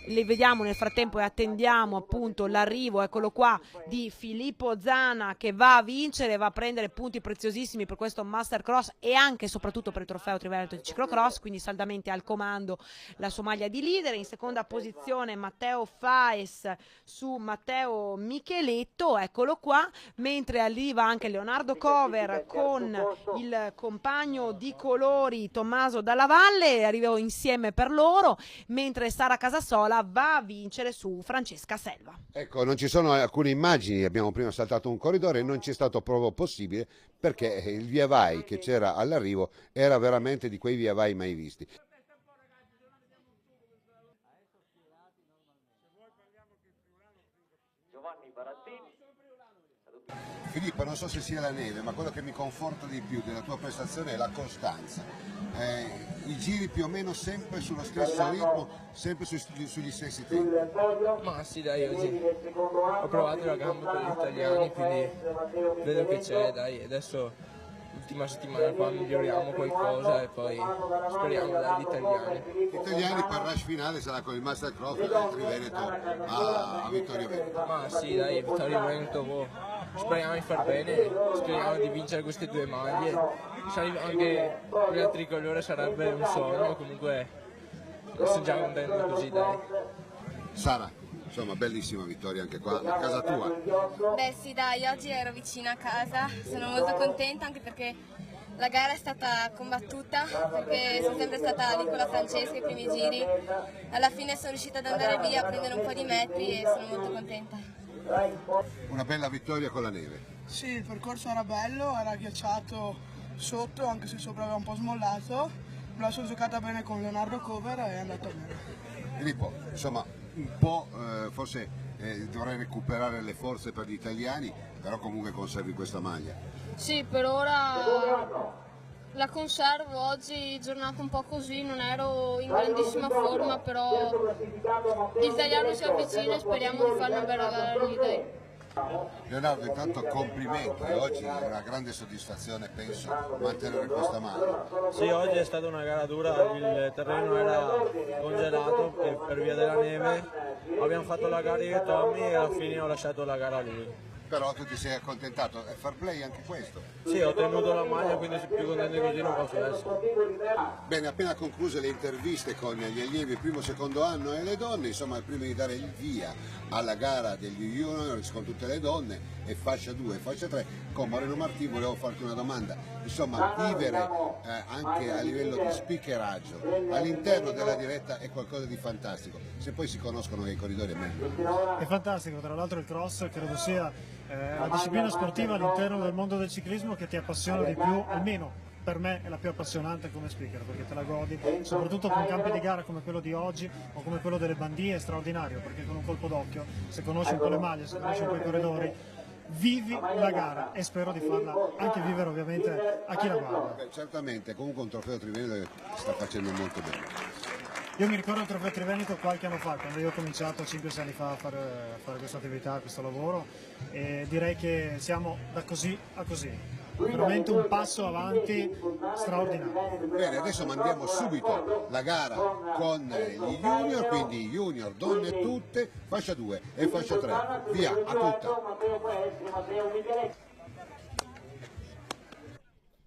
Le vediamo nel frattempo e attendiamo appunto l'arrivo, eccolo qua, di Filippo Zana che va a vincere, va a prendere punti preziosissimi per questo Mastercross e anche e soprattutto per il trofeo Triveneto di ciclocross, quindi saldamente al comando la sua maglia di leader. In seconda posizione Matteo Faes su Matteo Micheletto, eccolo qua, mentre arriva anche Leonardo Cover con il compagno di colori Tommaso Dalla Valle, arrivano insieme per loro, mentre Sara Casasola va a vincere su Francesca Selva. Ecco, non ci sono alcune immagini, abbiamo prima saltato un corridoio e non ci è stato proprio possibile perché il via vai che c'era all'arrivo era veramente di quei via vai mai visti. Filippo, non so se sia la neve, ma quello che mi conforta di più della tua prestazione è la costanza. I giri più o meno sempre sullo stesso ritmo, sempre sugli stessi tempi. Ma sì dai, oggi ho provato la gamba per gli italiani, quindi vedo che c'è, dai, adesso l'ultima settimana qua miglioriamo qualcosa e poi speriamo dagli italiani. Gli italiani per rush finale sarà con il Mastercross del Triveneto a Vittorio Veneto. Ma sì dai, Vittorio Veneto, speriamo di far bene, speriamo di vincere queste due maglie, anche il tricolore sarebbe un sogno, comunque sono già contento così dai. Sara, insomma bellissima vittoria anche qua, a casa tua. Beh sì dai, oggi ero vicina a casa, sono molto contenta anche perché la gara è stata combattuta, perché sono sempre stata lì con la Francesca i primi giri, alla fine sono riuscita ad andare via a prendere un po' di metri e sono molto contenta. Una bella vittoria con la neve. Sì, il percorso era bello, era ghiacciato sotto, anche se sopra aveva un po' smollato. Me la sono giocata bene con Leonardo Cover e è andato bene. Filippo, insomma, un po' forse dovrai recuperare le forze per gli italiani, però comunque conservi questa maglia. Sì, per ora la conservo, oggi giornata un po' così, non ero in grandissima forma, però l'italiano si avvicina e speriamo di fare una bella gara lì, dai. Leonardo, intanto complimenti, oggi è una grande soddisfazione, penso, mantenere questa maglia. Sì, oggi è stata una gara dura, il terreno era congelato per via della neve, abbiamo fatto la gara io e Tommy e alla fine ho lasciato la gara a lui. Però tu ti sei accontentato, è fair play anche questo? Sì, ho tenuto la maglia, quindi più contento di così non posso essere. Bene, appena concluse le interviste con gli allievi primo e secondo anno e le donne, insomma prima di dare il via alla gara degli juniors con tutte le donne e fascia 2 e fascia 3, con Moreno Martì volevo farti una domanda, insomma vivere anche a livello di speakeraggio all'interno della diretta è qualcosa di fantastico, se poi si conoscono nei corridori è meglio. È fantastico, tra l'altro il cross credo sia la disciplina sportiva all'interno del mondo del ciclismo che ti appassiona di più, almeno per me è la più appassionante come speaker, perché te la godi, soprattutto con campi di gara come quello di oggi o come quello delle Bandie, è straordinario, perché con un colpo d'occhio, se conosci un po' le maglie, se conosci un po' i corridori, vivi la gara, e spero di farla anche vivere ovviamente a chi la guarda. Certamente, comunque un trofeo Triveneto che sta facendo molto bene. Io mi ricordo il trofeo Triveneto qualche anno fa, quando io ho cominciato 5-6 anni fa a fare questa attività, questo lavoro, e direi che siamo da così a così. Veramente un passo avanti straordinario. Bene, adesso mandiamo subito la gara con gli junior, quindi junior, donne tutte, fascia 2 e fascia 3. Via, a tutta.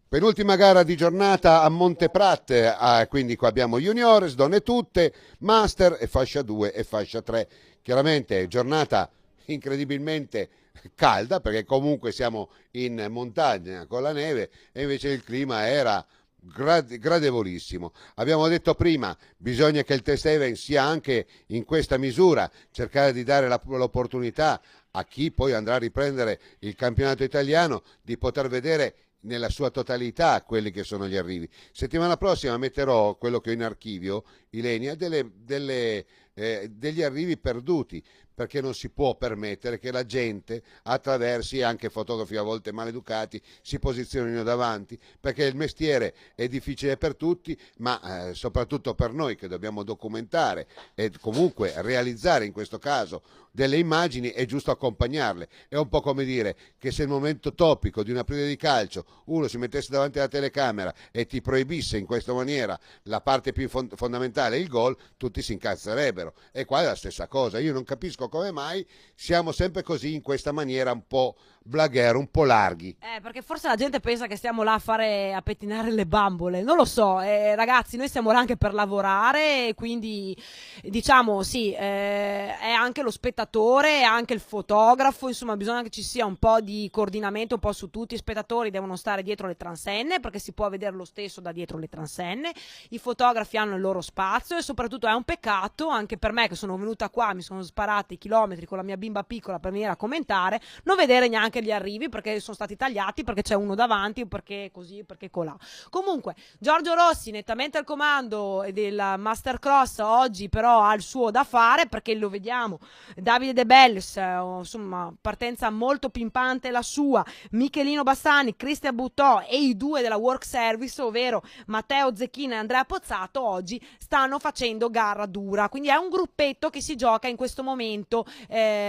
Penultima gara di giornata a Monteprat, quindi qua abbiamo juniores, donne tutte, master e fascia 2 e fascia 3. Chiaramente giornata incredibilmente calda, perché comunque siamo in montagna con la neve, e invece il clima era gradevolissimo. Abbiamo detto prima, bisogna che il test event sia anche in questa misura, cercare di dare l'opportunità a chi poi andrà a riprendere il campionato italiano di poter vedere nella sua totalità quelli che sono gli arrivi. Settimana prossima metterò quello che ho in archivio, Ilenia, degli arrivi perduti, perché non si può permettere che la gente attraversi, anche fotografi a volte maleducati, si posizionino davanti, perché il mestiere è difficile per tutti, ma soprattutto per noi che dobbiamo documentare e comunque realizzare in questo caso delle immagini, è giusto accompagnarle. È un po' come dire che se il momento topico di una partita di calcio uno si mettesse davanti alla telecamera e ti proibisse in questa maniera la parte più fondamentale, il gol, tutti si incazzerebbero. E qua è la stessa cosa. Io non capisco come mai siamo sempre così, in questa maniera un po' blaguero, un po' larghi. Perché forse la gente pensa che stiamo là a pettinare le bambole, non lo so, ragazzi, noi siamo là anche per lavorare, quindi diciamo sì, è anche lo spettatore, è anche il fotografo, insomma bisogna che ci sia un po' di coordinamento un po' su tutti. I spettatori devono stare dietro le transenne, perché si può vedere lo stesso da dietro le transenne, i fotografi hanno il loro spazio, e soprattutto è un peccato anche per me, che sono venuta qua, mi sono sparati chilometri con la mia bimba piccola per venire a commentare, non vedere neanche gli arrivi, perché sono stati tagliati, perché c'è uno davanti, perché così, perché colà. Comunque Giorgio Rossi nettamente al comando del Mastercross, oggi però ha il suo da fare, perché lo vediamo, Davide De Bellis, insomma partenza molto pimpante la sua, Michelino Bassani, Cristian Buttò e i due della Work Service, ovvero Matteo Zecchina e Andrea Pozzato, oggi stanno facendo gara dura, quindi è un gruppetto che si gioca in questo momento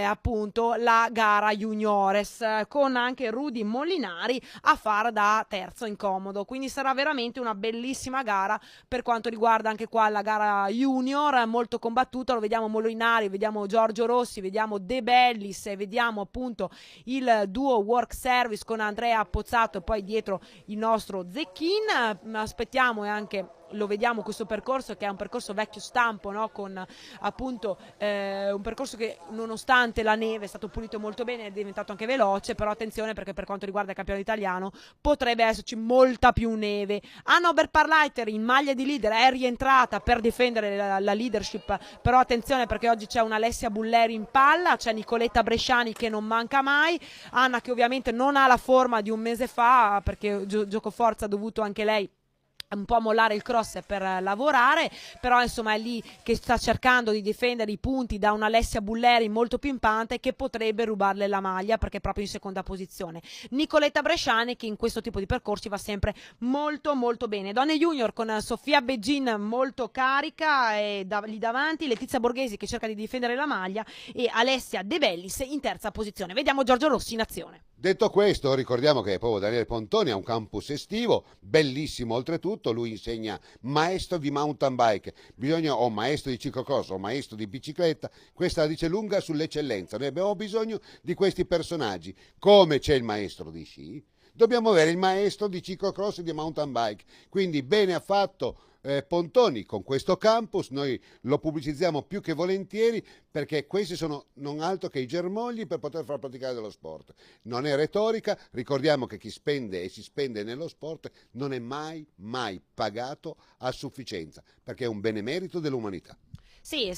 appunto la gara juniores, con anche Rudy Molinari a far da terzo incomodo, quindi sarà veramente una bellissima gara per quanto riguarda anche qua la gara junior, molto combattuta. Lo vediamo Molinari, vediamo Giorgio Rossi, vediamo De Bellis e vediamo appunto il duo Work Service con Andrea Pozzato e poi dietro il nostro Zecchin. Aspettiamo, e anche lo vediamo questo percorso, che è un percorso vecchio stampo, no? Con appunto un percorso che nonostante la neve è stato pulito molto bene, è diventato anche veloce, però attenzione perché per quanto riguarda il campionato italiano potrebbe esserci molta più neve. Anna Oberparleiter in maglia di leader è rientrata per difendere la leadership, però attenzione perché oggi c'è una Alessia Bulleri in palla, c'è Nicoletta Bresciani che non manca mai, Anna che ovviamente non ha la forma di un mese fa, perché Giocoforza ha dovuto anche lei un po' mollare il cross per lavorare, però insomma è lì che sta cercando di difendere i punti da una Alessia Bulleri molto pimpante, che potrebbe rubarle la maglia perché è proprio in seconda posizione. Nicoletta Bresciani che in questo tipo di percorsi va sempre molto molto bene. Donne junior con Sofia Beggin molto carica e lì davanti, Letizia Borghesi che cerca di difendere la maglia e Alessia De Bellis in terza posizione. Vediamo Giorgio Rossi in azione. Detto questo, ricordiamo che proprio Daniele Pontoni ha un campus estivo, bellissimo oltretutto, lui insegna maestro di mountain bike, o maestro di ciclocross o maestro di bicicletta, questa la dice lunga sull'eccellenza, noi abbiamo bisogno di questi personaggi, come c'è il maestro di sci, dobbiamo avere il maestro di ciclocross e di mountain bike, quindi bene ha fatto Pontoni con questo campus, noi lo pubblicizziamo più che volentieri perché questi sono non altro che i germogli per poter far praticare dello sport. Non è retorica, ricordiamo che chi spende e si spende nello sport non è mai pagato a sufficienza perché è un benemerito dell'umanità. Sì,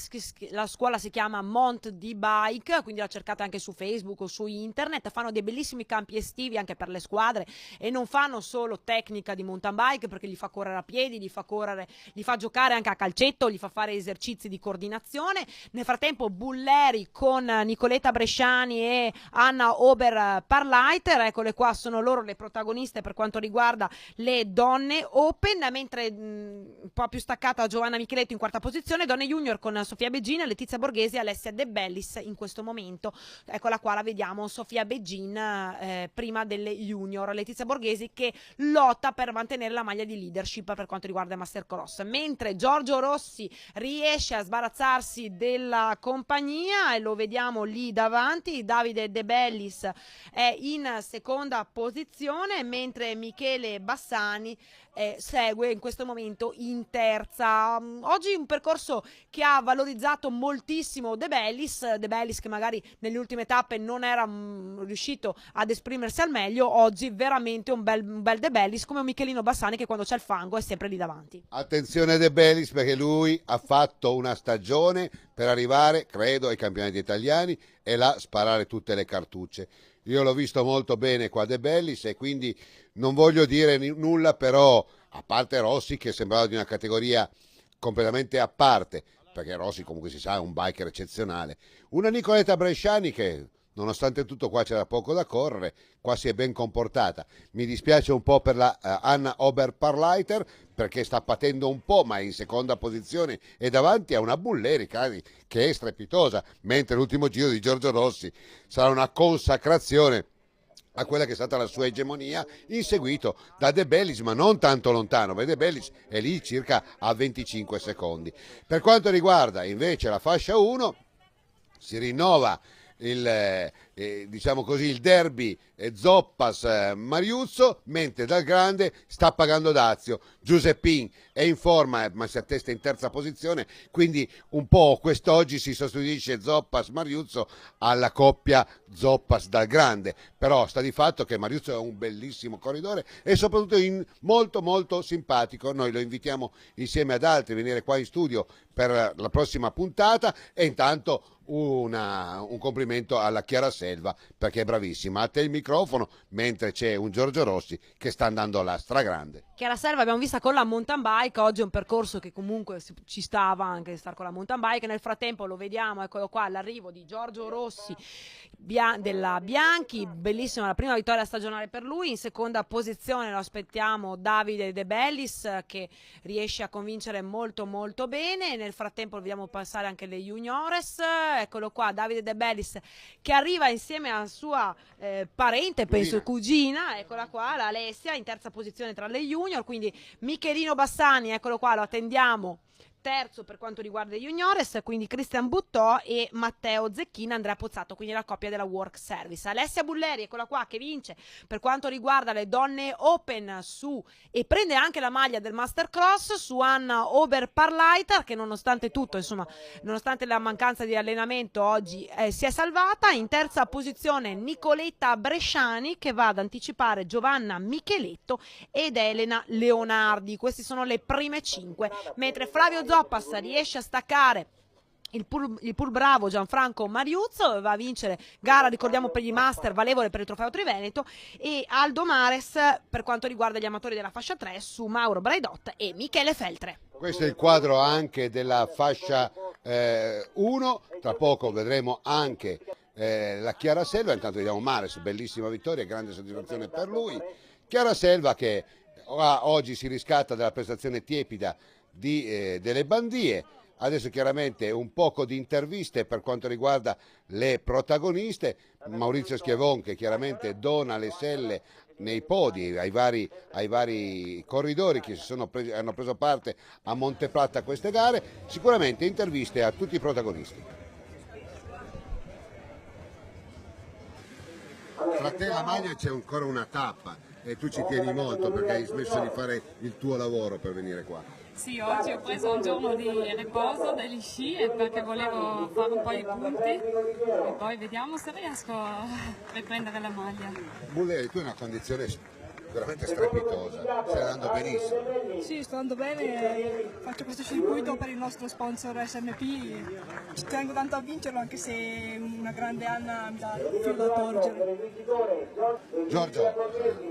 la scuola si chiama Mont di Bike, quindi la cercate anche su Facebook o su internet. Fanno dei bellissimi campi estivi anche per le squadre e non fanno solo tecnica di mountain bike, perché li fa correre a piedi, li fa giocare anche a calcetto, li fa fare esercizi di coordinazione. Nel frattempo Bulleri con Nicoletta Bresciani e Anna Oberparleiter, eccole qua, sono loro le protagoniste per quanto riguarda le donne open, mentre un po' più staccata Giovanna Micheletto in quarta posizione, donne junior con Sofia Beggin, Letizia Borghesi e Alessia De Bellis in questo momento. Eccola qua, la vediamo, Sofia Beggin prima delle junior, Letizia Borghesi che lotta per mantenere la maglia di leadership per quanto riguarda il Mastercross, mentre Giorgio Rossi riesce a sbarazzarsi della compagnia e lo vediamo lì davanti. Davide De Bellis è in seconda posizione, mentre Michele Bassani segue in questo momento in terza. Oggi un percorso che ha valorizzato moltissimo De Bellis che magari nelle ultime tappe non era riuscito ad esprimersi al meglio. Oggi veramente un bel De Bellis, come un Michelino Bassani che quando c'è il fango è sempre lì davanti. Attenzione De Bellis, perché lui ha fatto una stagione per arrivare, credo, ai campionati italiani e là sparare tutte le cartucce. Io l'ho visto molto bene qua De Bellis e quindi non voglio dire nulla, però a parte Rossi che sembrava di una categoria completamente a parte, perché Rossi comunque si sa è un biker eccezionale, una Nicoletta Bresciani che nonostante tutto qua c'era poco da correre, qua si è ben comportata. Mi dispiace un po' per la Anna Oberparleiter perché sta patendo un po', ma è in seconda posizione e davanti a una Bulleri che è strepitosa, mentre l'ultimo giro di Giorgio Rossi sarà una consacrazione a quella che è stata la sua egemonia, inseguito da De Bellis, ma non tanto lontano, perché De Bellis è lì circa a 25 secondi. Per quanto riguarda invece la fascia 1, si rinnova diciamo così, il derby Zoppas Mariuzzo, mentre dal grande sta pagando dazio. Giuseppin è in forma ma si attesta in terza posizione, quindi un po' quest'oggi si sostituisce Zoppas Mariuzzo alla coppia Zoppas dal grande, però sta di fatto che Mariuzzo è un bellissimo corridore e soprattutto molto molto simpatico. Noi lo invitiamo insieme ad altri a venire qua in studio per la prossima puntata e intanto un complimento alla Chiara Selva perché è bravissima. A te il microfono, mentre c'è un Giorgio Rossi che sta andando alla stragrande. Chiara Selva abbiamo vista con la mountain bike, oggi è un percorso che comunque ci stava anche stare con la mountain bike. Nel frattempo lo vediamo, eccolo qua, l'arrivo di Giorgio Rossi della Bianchi, bellissima la prima vittoria stagionale per lui. In seconda posizione lo aspettiamo Davide De Bellis che riesce a convincere molto molto bene. Nel frattempo lo vediamo passare anche le juniores, eccolo qua Davide De Bellis che arriva insieme a sua parente, penso cugina, eccola qua, la Alessia in terza posizione tra le junior, quindi Michelino Bassani, eccolo qua, lo attendiamo terzo per quanto riguarda i juniores, quindi Cristian Buttò e Matteo Zecchina, Andrea Pozzato, quindi la coppia della Work Service. Alessia Bulleri, eccola qua, che vince per quanto riguarda le donne open e prende anche la maglia del Mastercross su Anna Oberparleiter, che nonostante tutto, insomma, nonostante la mancanza di allenamento oggi si è salvata. In terza posizione Nicoletta Bresciani che va ad anticipare Giovanna Micheletto ed Elena Leonardi. Queste sono le prime 5, mentre Flavio Zoppas riesce a staccare il pur bravo Gianfranco Mariuzzo, va a vincere gara, ricordiamo, per gli master valevole per il trofeo Triveneto, e Aldo Mares per quanto riguarda gli amatori della fascia 3 su Mauro Braidot e Michele Feltre. Questo è il quadro anche della fascia 1, tra poco vedremo anche la Chiara Selva. Intanto vediamo Mares, bellissima vittoria, grande soddisfazione per lui. Chiara Selva che oggi si riscatta dalla prestazione tiepida delle Bandie. Adesso chiaramente un poco di interviste per quanto riguarda le protagoniste. Maurizio Schiavon che chiaramente dona le selle nei podi ai vari corridori che hanno preso parte a Monteplata a queste gare. Sicuramente interviste a tutti i protagonisti. Tra te e la maglia c'è ancora una tappa e tu ci tieni molto perché hai smesso di fare il tuo lavoro per venire qua. Sì, oggi ho preso un giorno di riposo dagli sci perché volevo fare un po' di punti e poi vediamo se riesco a riprendere la maglia. Bulleri, tu hai una condizione veramente strepitosa, stai andando benissimo. Sì, sto andando bene, faccio questo circuito per il nostro sponsor SMP, ci tengo tanto a vincerlo anche se una grande Anna mi dà il filo da torcere. Giorgio,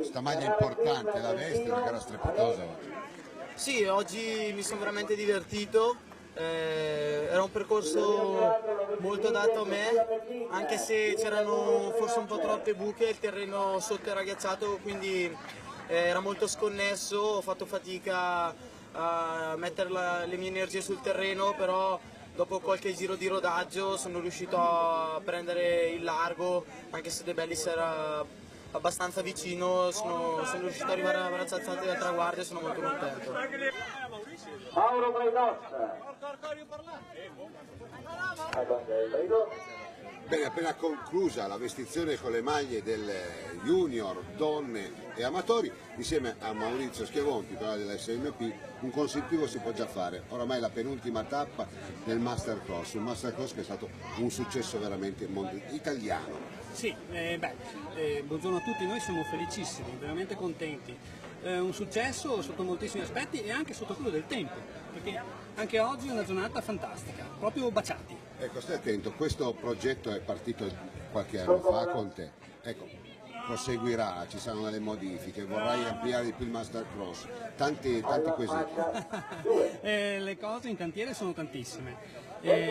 sta maglia importante, la veste, una gara strepitosa oggi. Sì, oggi mi sono veramente divertito, era un percorso molto adatto a me, anche se c'erano forse un po' troppe buche, il terreno sotto era ghiacciato, quindi era molto sconnesso, ho fatto fatica a mettere le mie energie sul terreno, però dopo qualche giro di rodaggio sono riuscito a prendere il largo, anche se De Bellis era abbastanza vicino, sono riuscito ad arrivare a braccia alzate al traguardo e sono molto contento. Mauro Bene, appena conclusa la vestizione con le maglie del junior, donne e amatori, insieme a Maurizio Schiavonti, però dell'SMP, un consuntivo si può già fare. Oramai la penultima tappa del Mastercross, un Mastercross che è stato un successo veramente italiano. Sì, buongiorno a tutti, noi siamo felicissimi, veramente contenti. Un successo sotto moltissimi aspetti e anche sotto quello del tempo, perché anche oggi è una giornata fantastica, proprio baciati. Ecco, stai attento, questo progetto è partito qualche anno fa con te. Ecco, proseguirà, ci saranno delle modifiche, vorrai ampliare di più il Mastercross, tanti quesiti. Le cose in cantiere sono tantissime.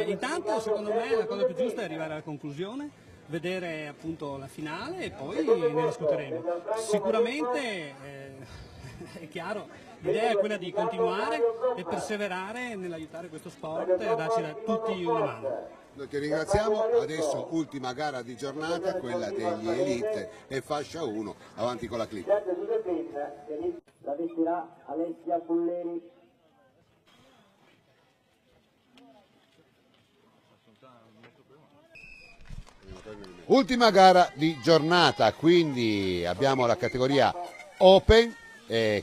Intanto, secondo me, la cosa più giusta è arrivare alla conclusione, vedere appunto la finale e poi ne discuteremo. Sicuramente è chiaro, l'idea è quella di continuare e perseverare nell'aiutare questo sport e darci tutti una mano. Noi ti ringraziamo, adesso ultima gara di giornata, quella degli Elite e fascia 1, avanti con la clip. La vestirà Alessia Pulleri. Ultima gara di giornata, quindi abbiamo la categoria Open,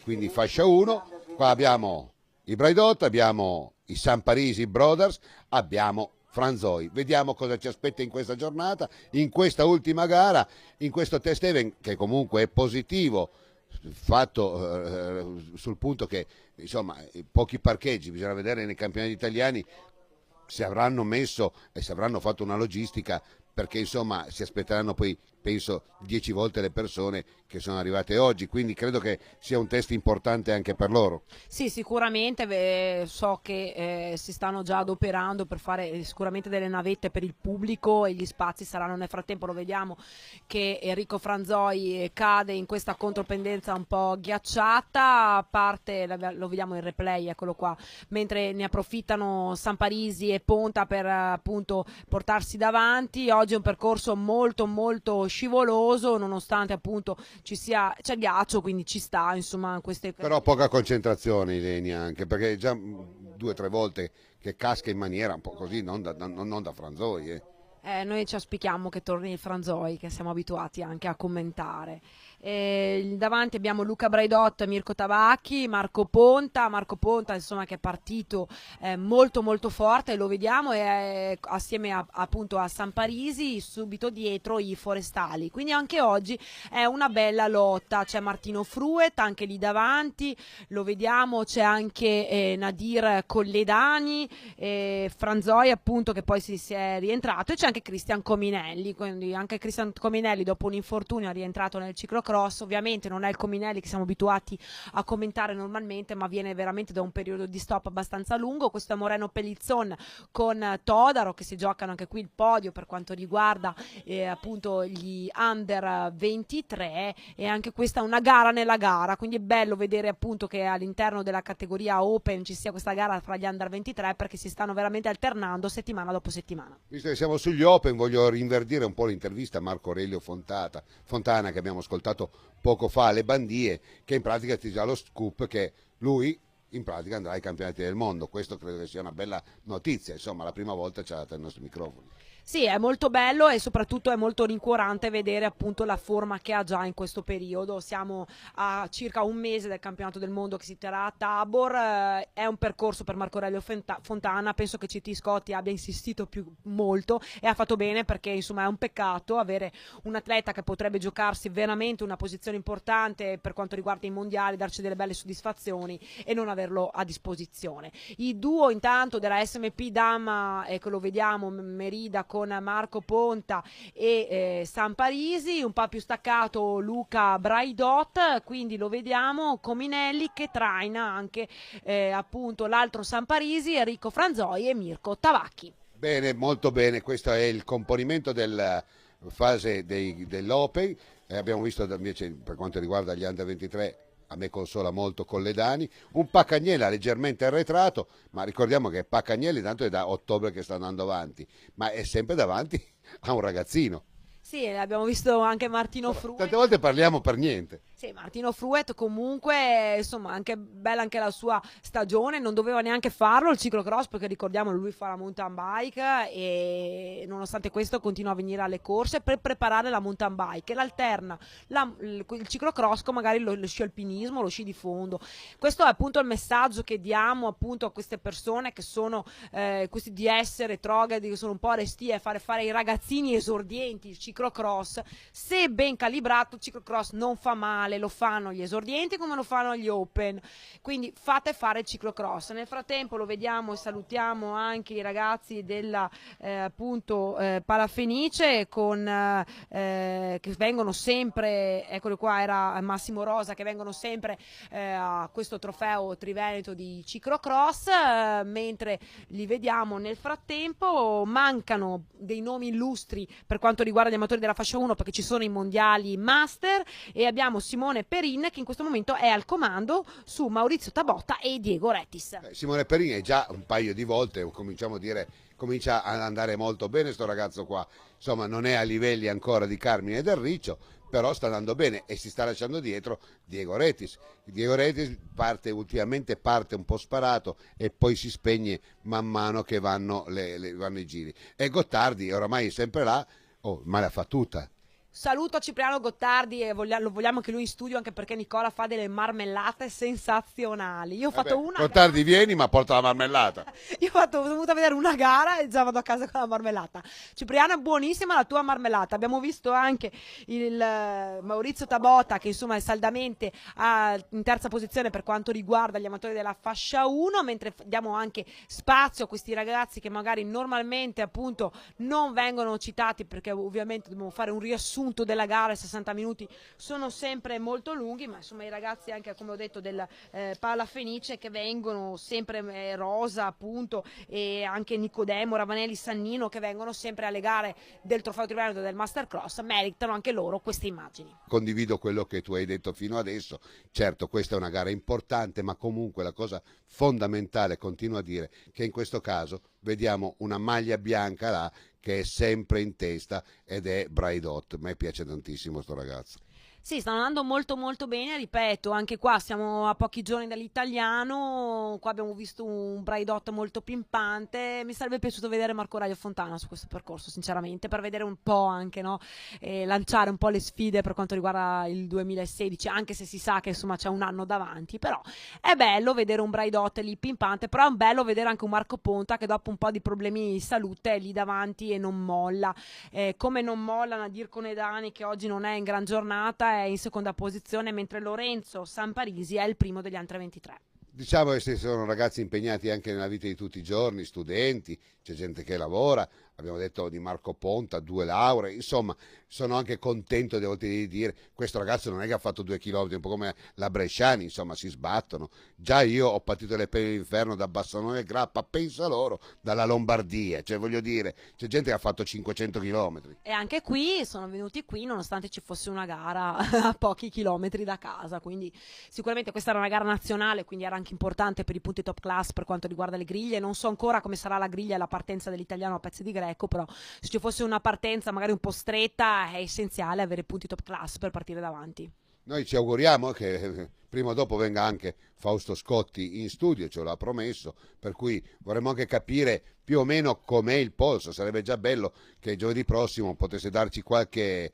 quindi fascia 1, qua abbiamo i Braidot, abbiamo i San Parisi Brothers, abbiamo Franzoi. Vediamo cosa ci aspetta in questa giornata, in questa ultima gara, in questo test event che comunque è positivo, fatto sul punto che insomma pochi parcheggi, bisogna vedere nei campionati italiani se avranno messo e se avranno fatto una logistica, perché insomma si aspetteranno poi penso 10 volte le persone che sono arrivate oggi, quindi credo che sia un test importante anche per loro. Sì, sicuramente so che si stanno già adoperando per fare sicuramente delle navette per il pubblico e gli spazi saranno nel frattempo, lo vediamo che Enrico Franzoi cade in questa contropendenza un po' ghiacciata, a parte lo vediamo in replay, eccolo qua, mentre ne approfittano San Parisi e Ponta per appunto portarsi davanti. Oggi è un percorso molto scivoloso, nonostante appunto c'è ghiaccio, quindi ci sta insomma queste. Però poca concentrazione Ilenia, anche perché già 2 o 3 volte che casca in maniera un po' così, non da Franzoi. Noi ci auspichiamo che torni il Franzoi, che siamo abituati anche a commentare. Davanti abbiamo Luca Braidot, Mirko Tabacchi, Marco Ponta insomma che è partito molto forte, lo vediamo, e assieme appunto a San Parisi, subito dietro i forestali, quindi anche oggi è una bella lotta, c'è Martino Fruet anche lì davanti, lo vediamo, c'è anche Nadir Colledani, Franzoi appunto che poi si è rientrato, e c'è anche Cristian Cominelli, quindi anche Cristian Cominelli dopo un infortunio è rientrato nel ciclocross. Ovviamente non è il Cominelli che siamo abituati a commentare normalmente, ma viene veramente da un periodo di stop abbastanza lungo. Questo è Moreno Pellizzon con Todaro, che si giocano anche qui il podio per quanto riguarda appunto gli under 23, e anche questa è una gara nella gara, quindi è bello vedere appunto che all'interno della categoria Open ci sia questa gara fra gli under 23, perché si stanno veramente alternando settimana dopo settimana. Visto che siamo sugli Open, voglio rinverdire un po' l'intervista a Marco Aurelio Fontana che abbiamo ascoltato poco fa alle Bandie, che in pratica ti dà lo scoop che lui in pratica andrà ai campionati del mondo. Questo credo che sia una bella notizia, insomma la prima volta ci ha dato i nostri microfoni. Sì, è molto bello e soprattutto è molto rincuorante vedere appunto la forma che ha già in questo periodo. Siamo a circa un mese del campionato del mondo che si terrà a Tabor, è un percorso per Marco Aurelio Fontana, penso che CT Scotti abbia insistito molto e ha fatto bene, perché insomma è un peccato avere un atleta che potrebbe giocarsi veramente una posizione importante per quanto riguarda i mondiali, darci delle belle soddisfazioni, e non averlo a disposizione. Il duo intanto della SMP Dama, che lo vediamo, Merida con Marco Ponta e San Parisi, un po' più staccato Luca Braidot, quindi lo vediamo Cominelli che traina anche appunto l'altro San Parisi, Enrico Franzoi e Mirko Tavacchi. Bene, molto bene, questo è il componimento della fase dell'Open. Abbiamo visto invece per quanto riguarda gli Under 23, a me consola molto Colledani, un Paccagnella leggermente arretrato, ma ricordiamo che Paccagnelli tanto è da ottobre che sta andando avanti, ma è sempre davanti a un ragazzino. Sì, abbiamo visto anche Martino Fruet. Tante volte parliamo per niente. Sì, Martino Fruet comunque, insomma, anche bella anche la sua stagione, non doveva neanche farlo il ciclocross, perché ricordiamo lui fa la mountain bike e nonostante questo continua a venire alle corse per preparare la mountain bike, e l'alterna il ciclocross con magari lo sci alpinismo, lo sci di fondo. Questo è appunto il messaggio che diamo appunto a queste persone che sono questi DS retrogradi, che sono un po' restie a fare ai ragazzini esordienti il ciclocross. Se ben calibrato il ciclocross non fa male, lo fanno gli esordienti come lo fanno gli open, quindi fate fare il ciclocross. Nel frattempo lo vediamo e salutiamo anche i ragazzi della appunto Palafenice che vengono sempre, eccolo qua, era Massimo Rosa, che vengono sempre a questo trofeo Triveneto di ciclocross, mentre li vediamo nel frattempo. Mancano dei nomi illustri per quanto riguarda gli amatori della fascia 1, perché ci sono i mondiali master, e abbiamo Simone Perin che in questo momento è al comando su Maurizio Tabotta e Diego Rettis. Simone Perin è già un paio di volte, cominciamo a dire, comincia ad andare molto bene sto ragazzo qua, insomma non è a livelli ancora di Carmine Del Riccio, però sta andando bene e si sta lasciando dietro Diego Rettis. Diego Rettis ultimamente parte un po' sparato e poi si spegne man mano che vanno i giri, e Gottardi oramai è sempre là, ma la fa tutta. Saluto Cipriano Gottardi e lo vogliamo anche lui in studio, anche perché Nicola fa delle marmellate sensazionali. Io ho fatto una Gottardi vieni, ma porta la marmellata. Ho dovuto vedere una gara e già vado a casa con la marmellata. Cipriano, è buonissima la tua marmellata. Abbiamo visto anche il Maurizio Tabotta che insomma è saldamente in terza posizione per quanto riguarda gli amatori della fascia 1, mentre diamo anche spazio a questi ragazzi che magari normalmente appunto non vengono citati, perché ovviamente dobbiamo fare un riassunto della gara, 60 minuti sono sempre molto lunghi, ma insomma i ragazzi anche, come ho detto, del Palafenice, che vengono sempre Rosa appunto, e anche Nicodemo, Ravanelli, Sannino, che vengono sempre alle gare del Trofeo Triveneto del Mastercross, meritano anche loro queste immagini. Condivido quello che tu hai detto fino adesso, certo questa è una gara importante, ma comunque la cosa fondamentale, continuo a dire, che in questo caso vediamo una maglia bianca là che è sempre in testa, ed è Braidot. A me piace tantissimo sto ragazzo. Sì, stanno andando molto molto bene, ripeto, anche qua siamo a pochi giorni dall'italiano, qua abbiamo visto un Braidot molto pimpante. Mi sarebbe piaciuto vedere Marco Aurelio Fontana su questo percorso, sinceramente, per vedere un po' anche, no? Lanciare un po' le sfide per quanto riguarda il 2016, anche se si sa che insomma c'è un anno davanti, però è bello vedere un Braidot lì pimpante, però è bello vedere anche un Marco Ponta che dopo un po' di problemi di salute è lì davanti e non molla, come non molla Nadir Conedani, che oggi non è in gran giornata, è in seconda posizione, mentre Lorenzo San Parisi è il primo degli Under 23. Diciamo che sono ragazzi impegnati anche nella vita di tutti i giorni, studenti, c'è gente che lavora, abbiamo detto di Marco Ponta, 2 lauree, insomma sono anche contento di dire, questo ragazzo non è che ha fatto 2 chilometri, un po' come la Bresciani, insomma si sbattono. Già io ho patito le pene dell'inferno da Bassanone e Grappa, pensa loro, dalla Lombardia, cioè voglio dire, c'è gente che ha fatto 500 chilometri. E anche qui sono venuti qui nonostante ci fosse una gara a pochi chilometri da casa, quindi sicuramente questa era una gara nazionale, quindi era anche importante per i punti top class per quanto riguarda le griglie. Non so ancora come sarà la griglia e la partenza dell'italiano a pezzi di greco, però se ci fosse una partenza magari un po' stretta è essenziale avere punti top class per partire davanti. Noi ci auguriamo che prima o dopo venga anche Fausto Scotti in studio, ce l'ha promesso, per cui vorremmo anche capire più o meno com'è il polso. Sarebbe già bello che giovedì prossimo potesse darci qualche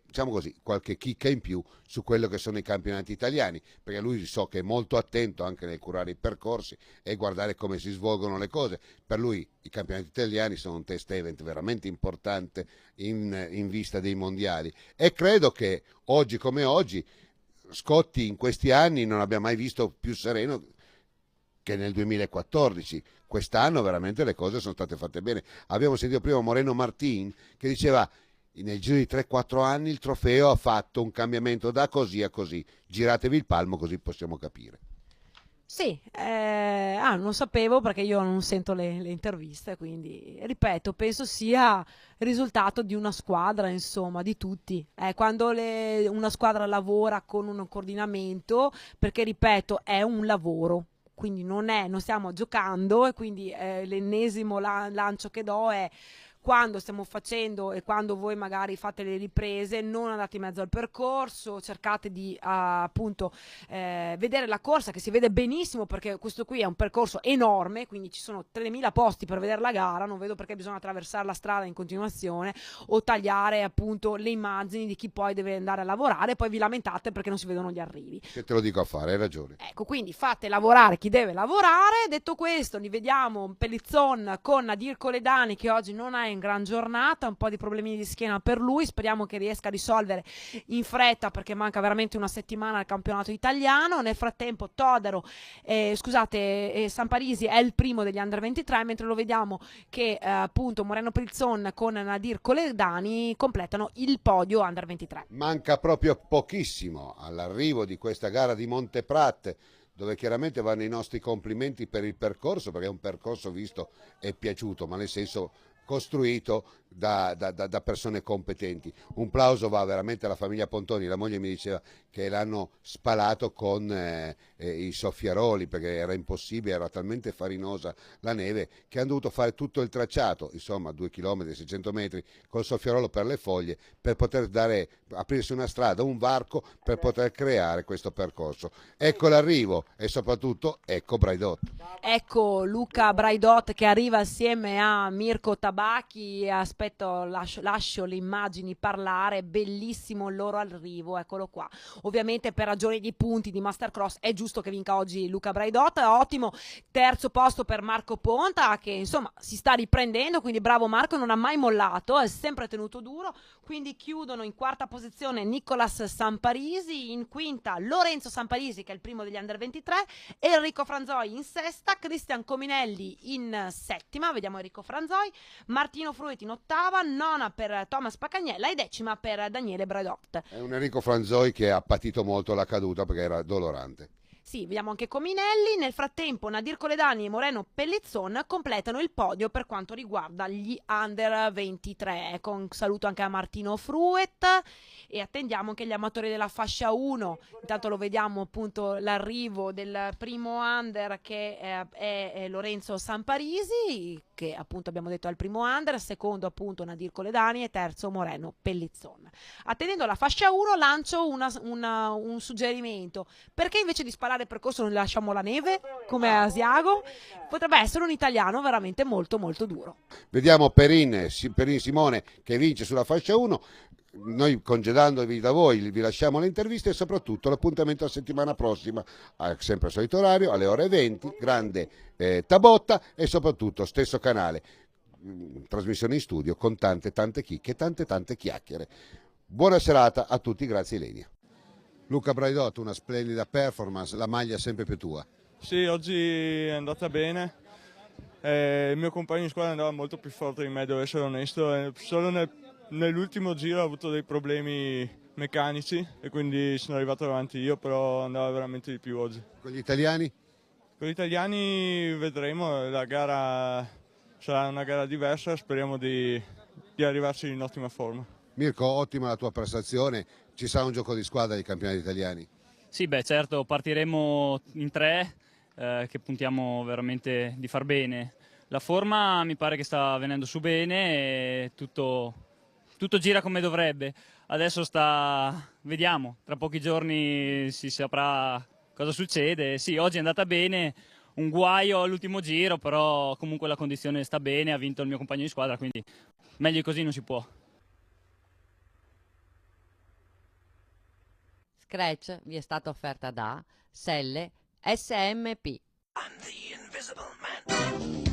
diciamo così, qualche chicca in più su quello che sono i campionati italiani, perché lui so che è molto attento anche nel curare i percorsi e guardare come si svolgono le cose. Per lui i campionati italiani sono un test event veramente importante in vista dei mondiali, e credo che oggi come oggi Scotti in questi anni non abbia mai visto più sereno che nel 2014. Quest'anno veramente le cose sono state fatte bene. Abbiamo sentito prima Moreno Martin che diceva: nel giro di 3-4 anni il trofeo ha fatto un cambiamento da così a così, giratevi il palmo così possiamo capire. Sì, non sapevo perché io non sento le interviste, quindi ripeto, penso sia il risultato di una squadra, insomma, di tutti. Quando una squadra lavora con un coordinamento, perché ripeto, è un lavoro. Quindi non stiamo giocando, e quindi l'ennesimo lancio che do è: quando stiamo facendo e quando voi magari fate le riprese, non andate in mezzo al percorso, cercate di appunto vedere la corsa, che si vede benissimo, perché questo qui è un percorso enorme, quindi ci sono 3.000 posti per vedere la gara. Non vedo perché bisogna attraversare la strada in continuazione o tagliare appunto le immagini di chi poi deve andare a lavorare, e poi vi lamentate perché non si vedono gli arrivi. Che te lo dico a fare, hai ragione. Ecco, quindi fate lavorare chi deve lavorare. Detto questo, li vediamo Pellizzon con Nadir Coledani, che oggi non è in gran giornata, un po' di problemi di schiena per lui, speriamo che riesca a risolvere in fretta, perché manca veramente una settimana al campionato italiano. Nel frattempo Samparisi è il primo degli Under 23, mentre lo vediamo che appunto Moreno Pellizzon con Nadir Coledani completano il podio Under 23. Manca proprio pochissimo all'arrivo di questa gara di Monteprat, dove chiaramente vanno i nostri complimenti per il percorso, perché è un percorso visto e piaciuto, ma nel senso costruito da persone competenti. Un plauso va veramente alla famiglia Pontoni. La moglie mi diceva che l'hanno spalato con i soffiaroli, perché era impossibile, era talmente farinosa la neve che hanno dovuto fare tutto il tracciato, insomma 2 km, 600 metri, col soffiarolo per le foglie, per poter aprirsi una strada, un varco, per poter creare questo percorso. Ecco l'arrivo, e soprattutto ecco Braidot. Ecco Luca Braidot che arriva assieme a Mirko Tabacchi. Lascio le immagini parlare. Bellissimo il loro arrivo, eccolo qua. Ovviamente per ragioni di punti di Mastercross è giusto che vinca oggi Luca Braidot. Ottimo terzo posto per Marco Ponta, che insomma si sta riprendendo, quindi bravo Marco, non ha mai mollato, è sempre tenuto duro. Quindi chiudono in quarta posizione Nicolas Samparisi, in quinta Lorenzo Samparisi, che è il primo degli Under 23, Enrico Franzoi in sesta, Cristian Cominelli in settima, vediamo Enrico Franzoi, Martino Frueti in ottava, nona per Thomas Pacagnella e decima per Daniele Braidot. È un Enrico Franzoi che ha patito molto la caduta perché era dolorante. Sì, vediamo anche Cominelli. Nel frattempo Nadir Coledani e Moreno Pellizzon completano il podio per quanto riguarda gli Under 23. Con saluto anche a Martino Fruet, e attendiamo anche gli amatori della fascia 1. Intanto lo vediamo appunto l'arrivo del primo Under, che è Lorenzo Samparisi, che appunto abbiamo detto è il primo Under, secondo appunto Nadir Coledani e terzo Moreno Pellizzon. Attendendo la fascia 1 lancio un suggerimento: perché invece di spalare il percorso non lasciamo la neve come a Asiago? Potrebbe essere un italiano veramente molto molto duro. Vediamo Perin Simone che vince sulla fascia 1. Noi, congedandovi da voi, vi lasciamo le interviste e soprattutto l'appuntamento la settimana prossima, sempre al solito orario, alle ore 20, grande Tabotta, e soprattutto stesso canale, trasmissione in studio con tante chicche e tante chiacchiere. Buona serata a tutti, grazie Ilenia. Luca Braidot, una splendida performance, la maglia sempre più tua. Sì, oggi è andata bene. Il mio compagno di squadra andava molto più forte di me, devo essere onesto. Solo nell'ultimo giro ho avuto dei problemi meccanici e quindi sono arrivato avanti io, però andava veramente di più oggi. Con gli italiani? Con gli italiani vedremo, la gara sarà una gara diversa, speriamo di arrivarci in ottima forma. Mirko, ottima la tua prestazione, ci sarà un gioco di squadra ai campionati italiani? Sì, certo, partiremo in 3, che puntiamo veramente di far bene. La forma mi pare che sta venendo su bene e tutto gira come dovrebbe. Adesso vediamo, tra pochi giorni si saprà cosa succede. Sì, oggi è andata bene, un guaio all'ultimo giro, però comunque la condizione sta bene, ha vinto il mio compagno di squadra, quindi meglio di così non si può. Scratch vi è stata offerta da Selle SMP. I'm the Invisible Man.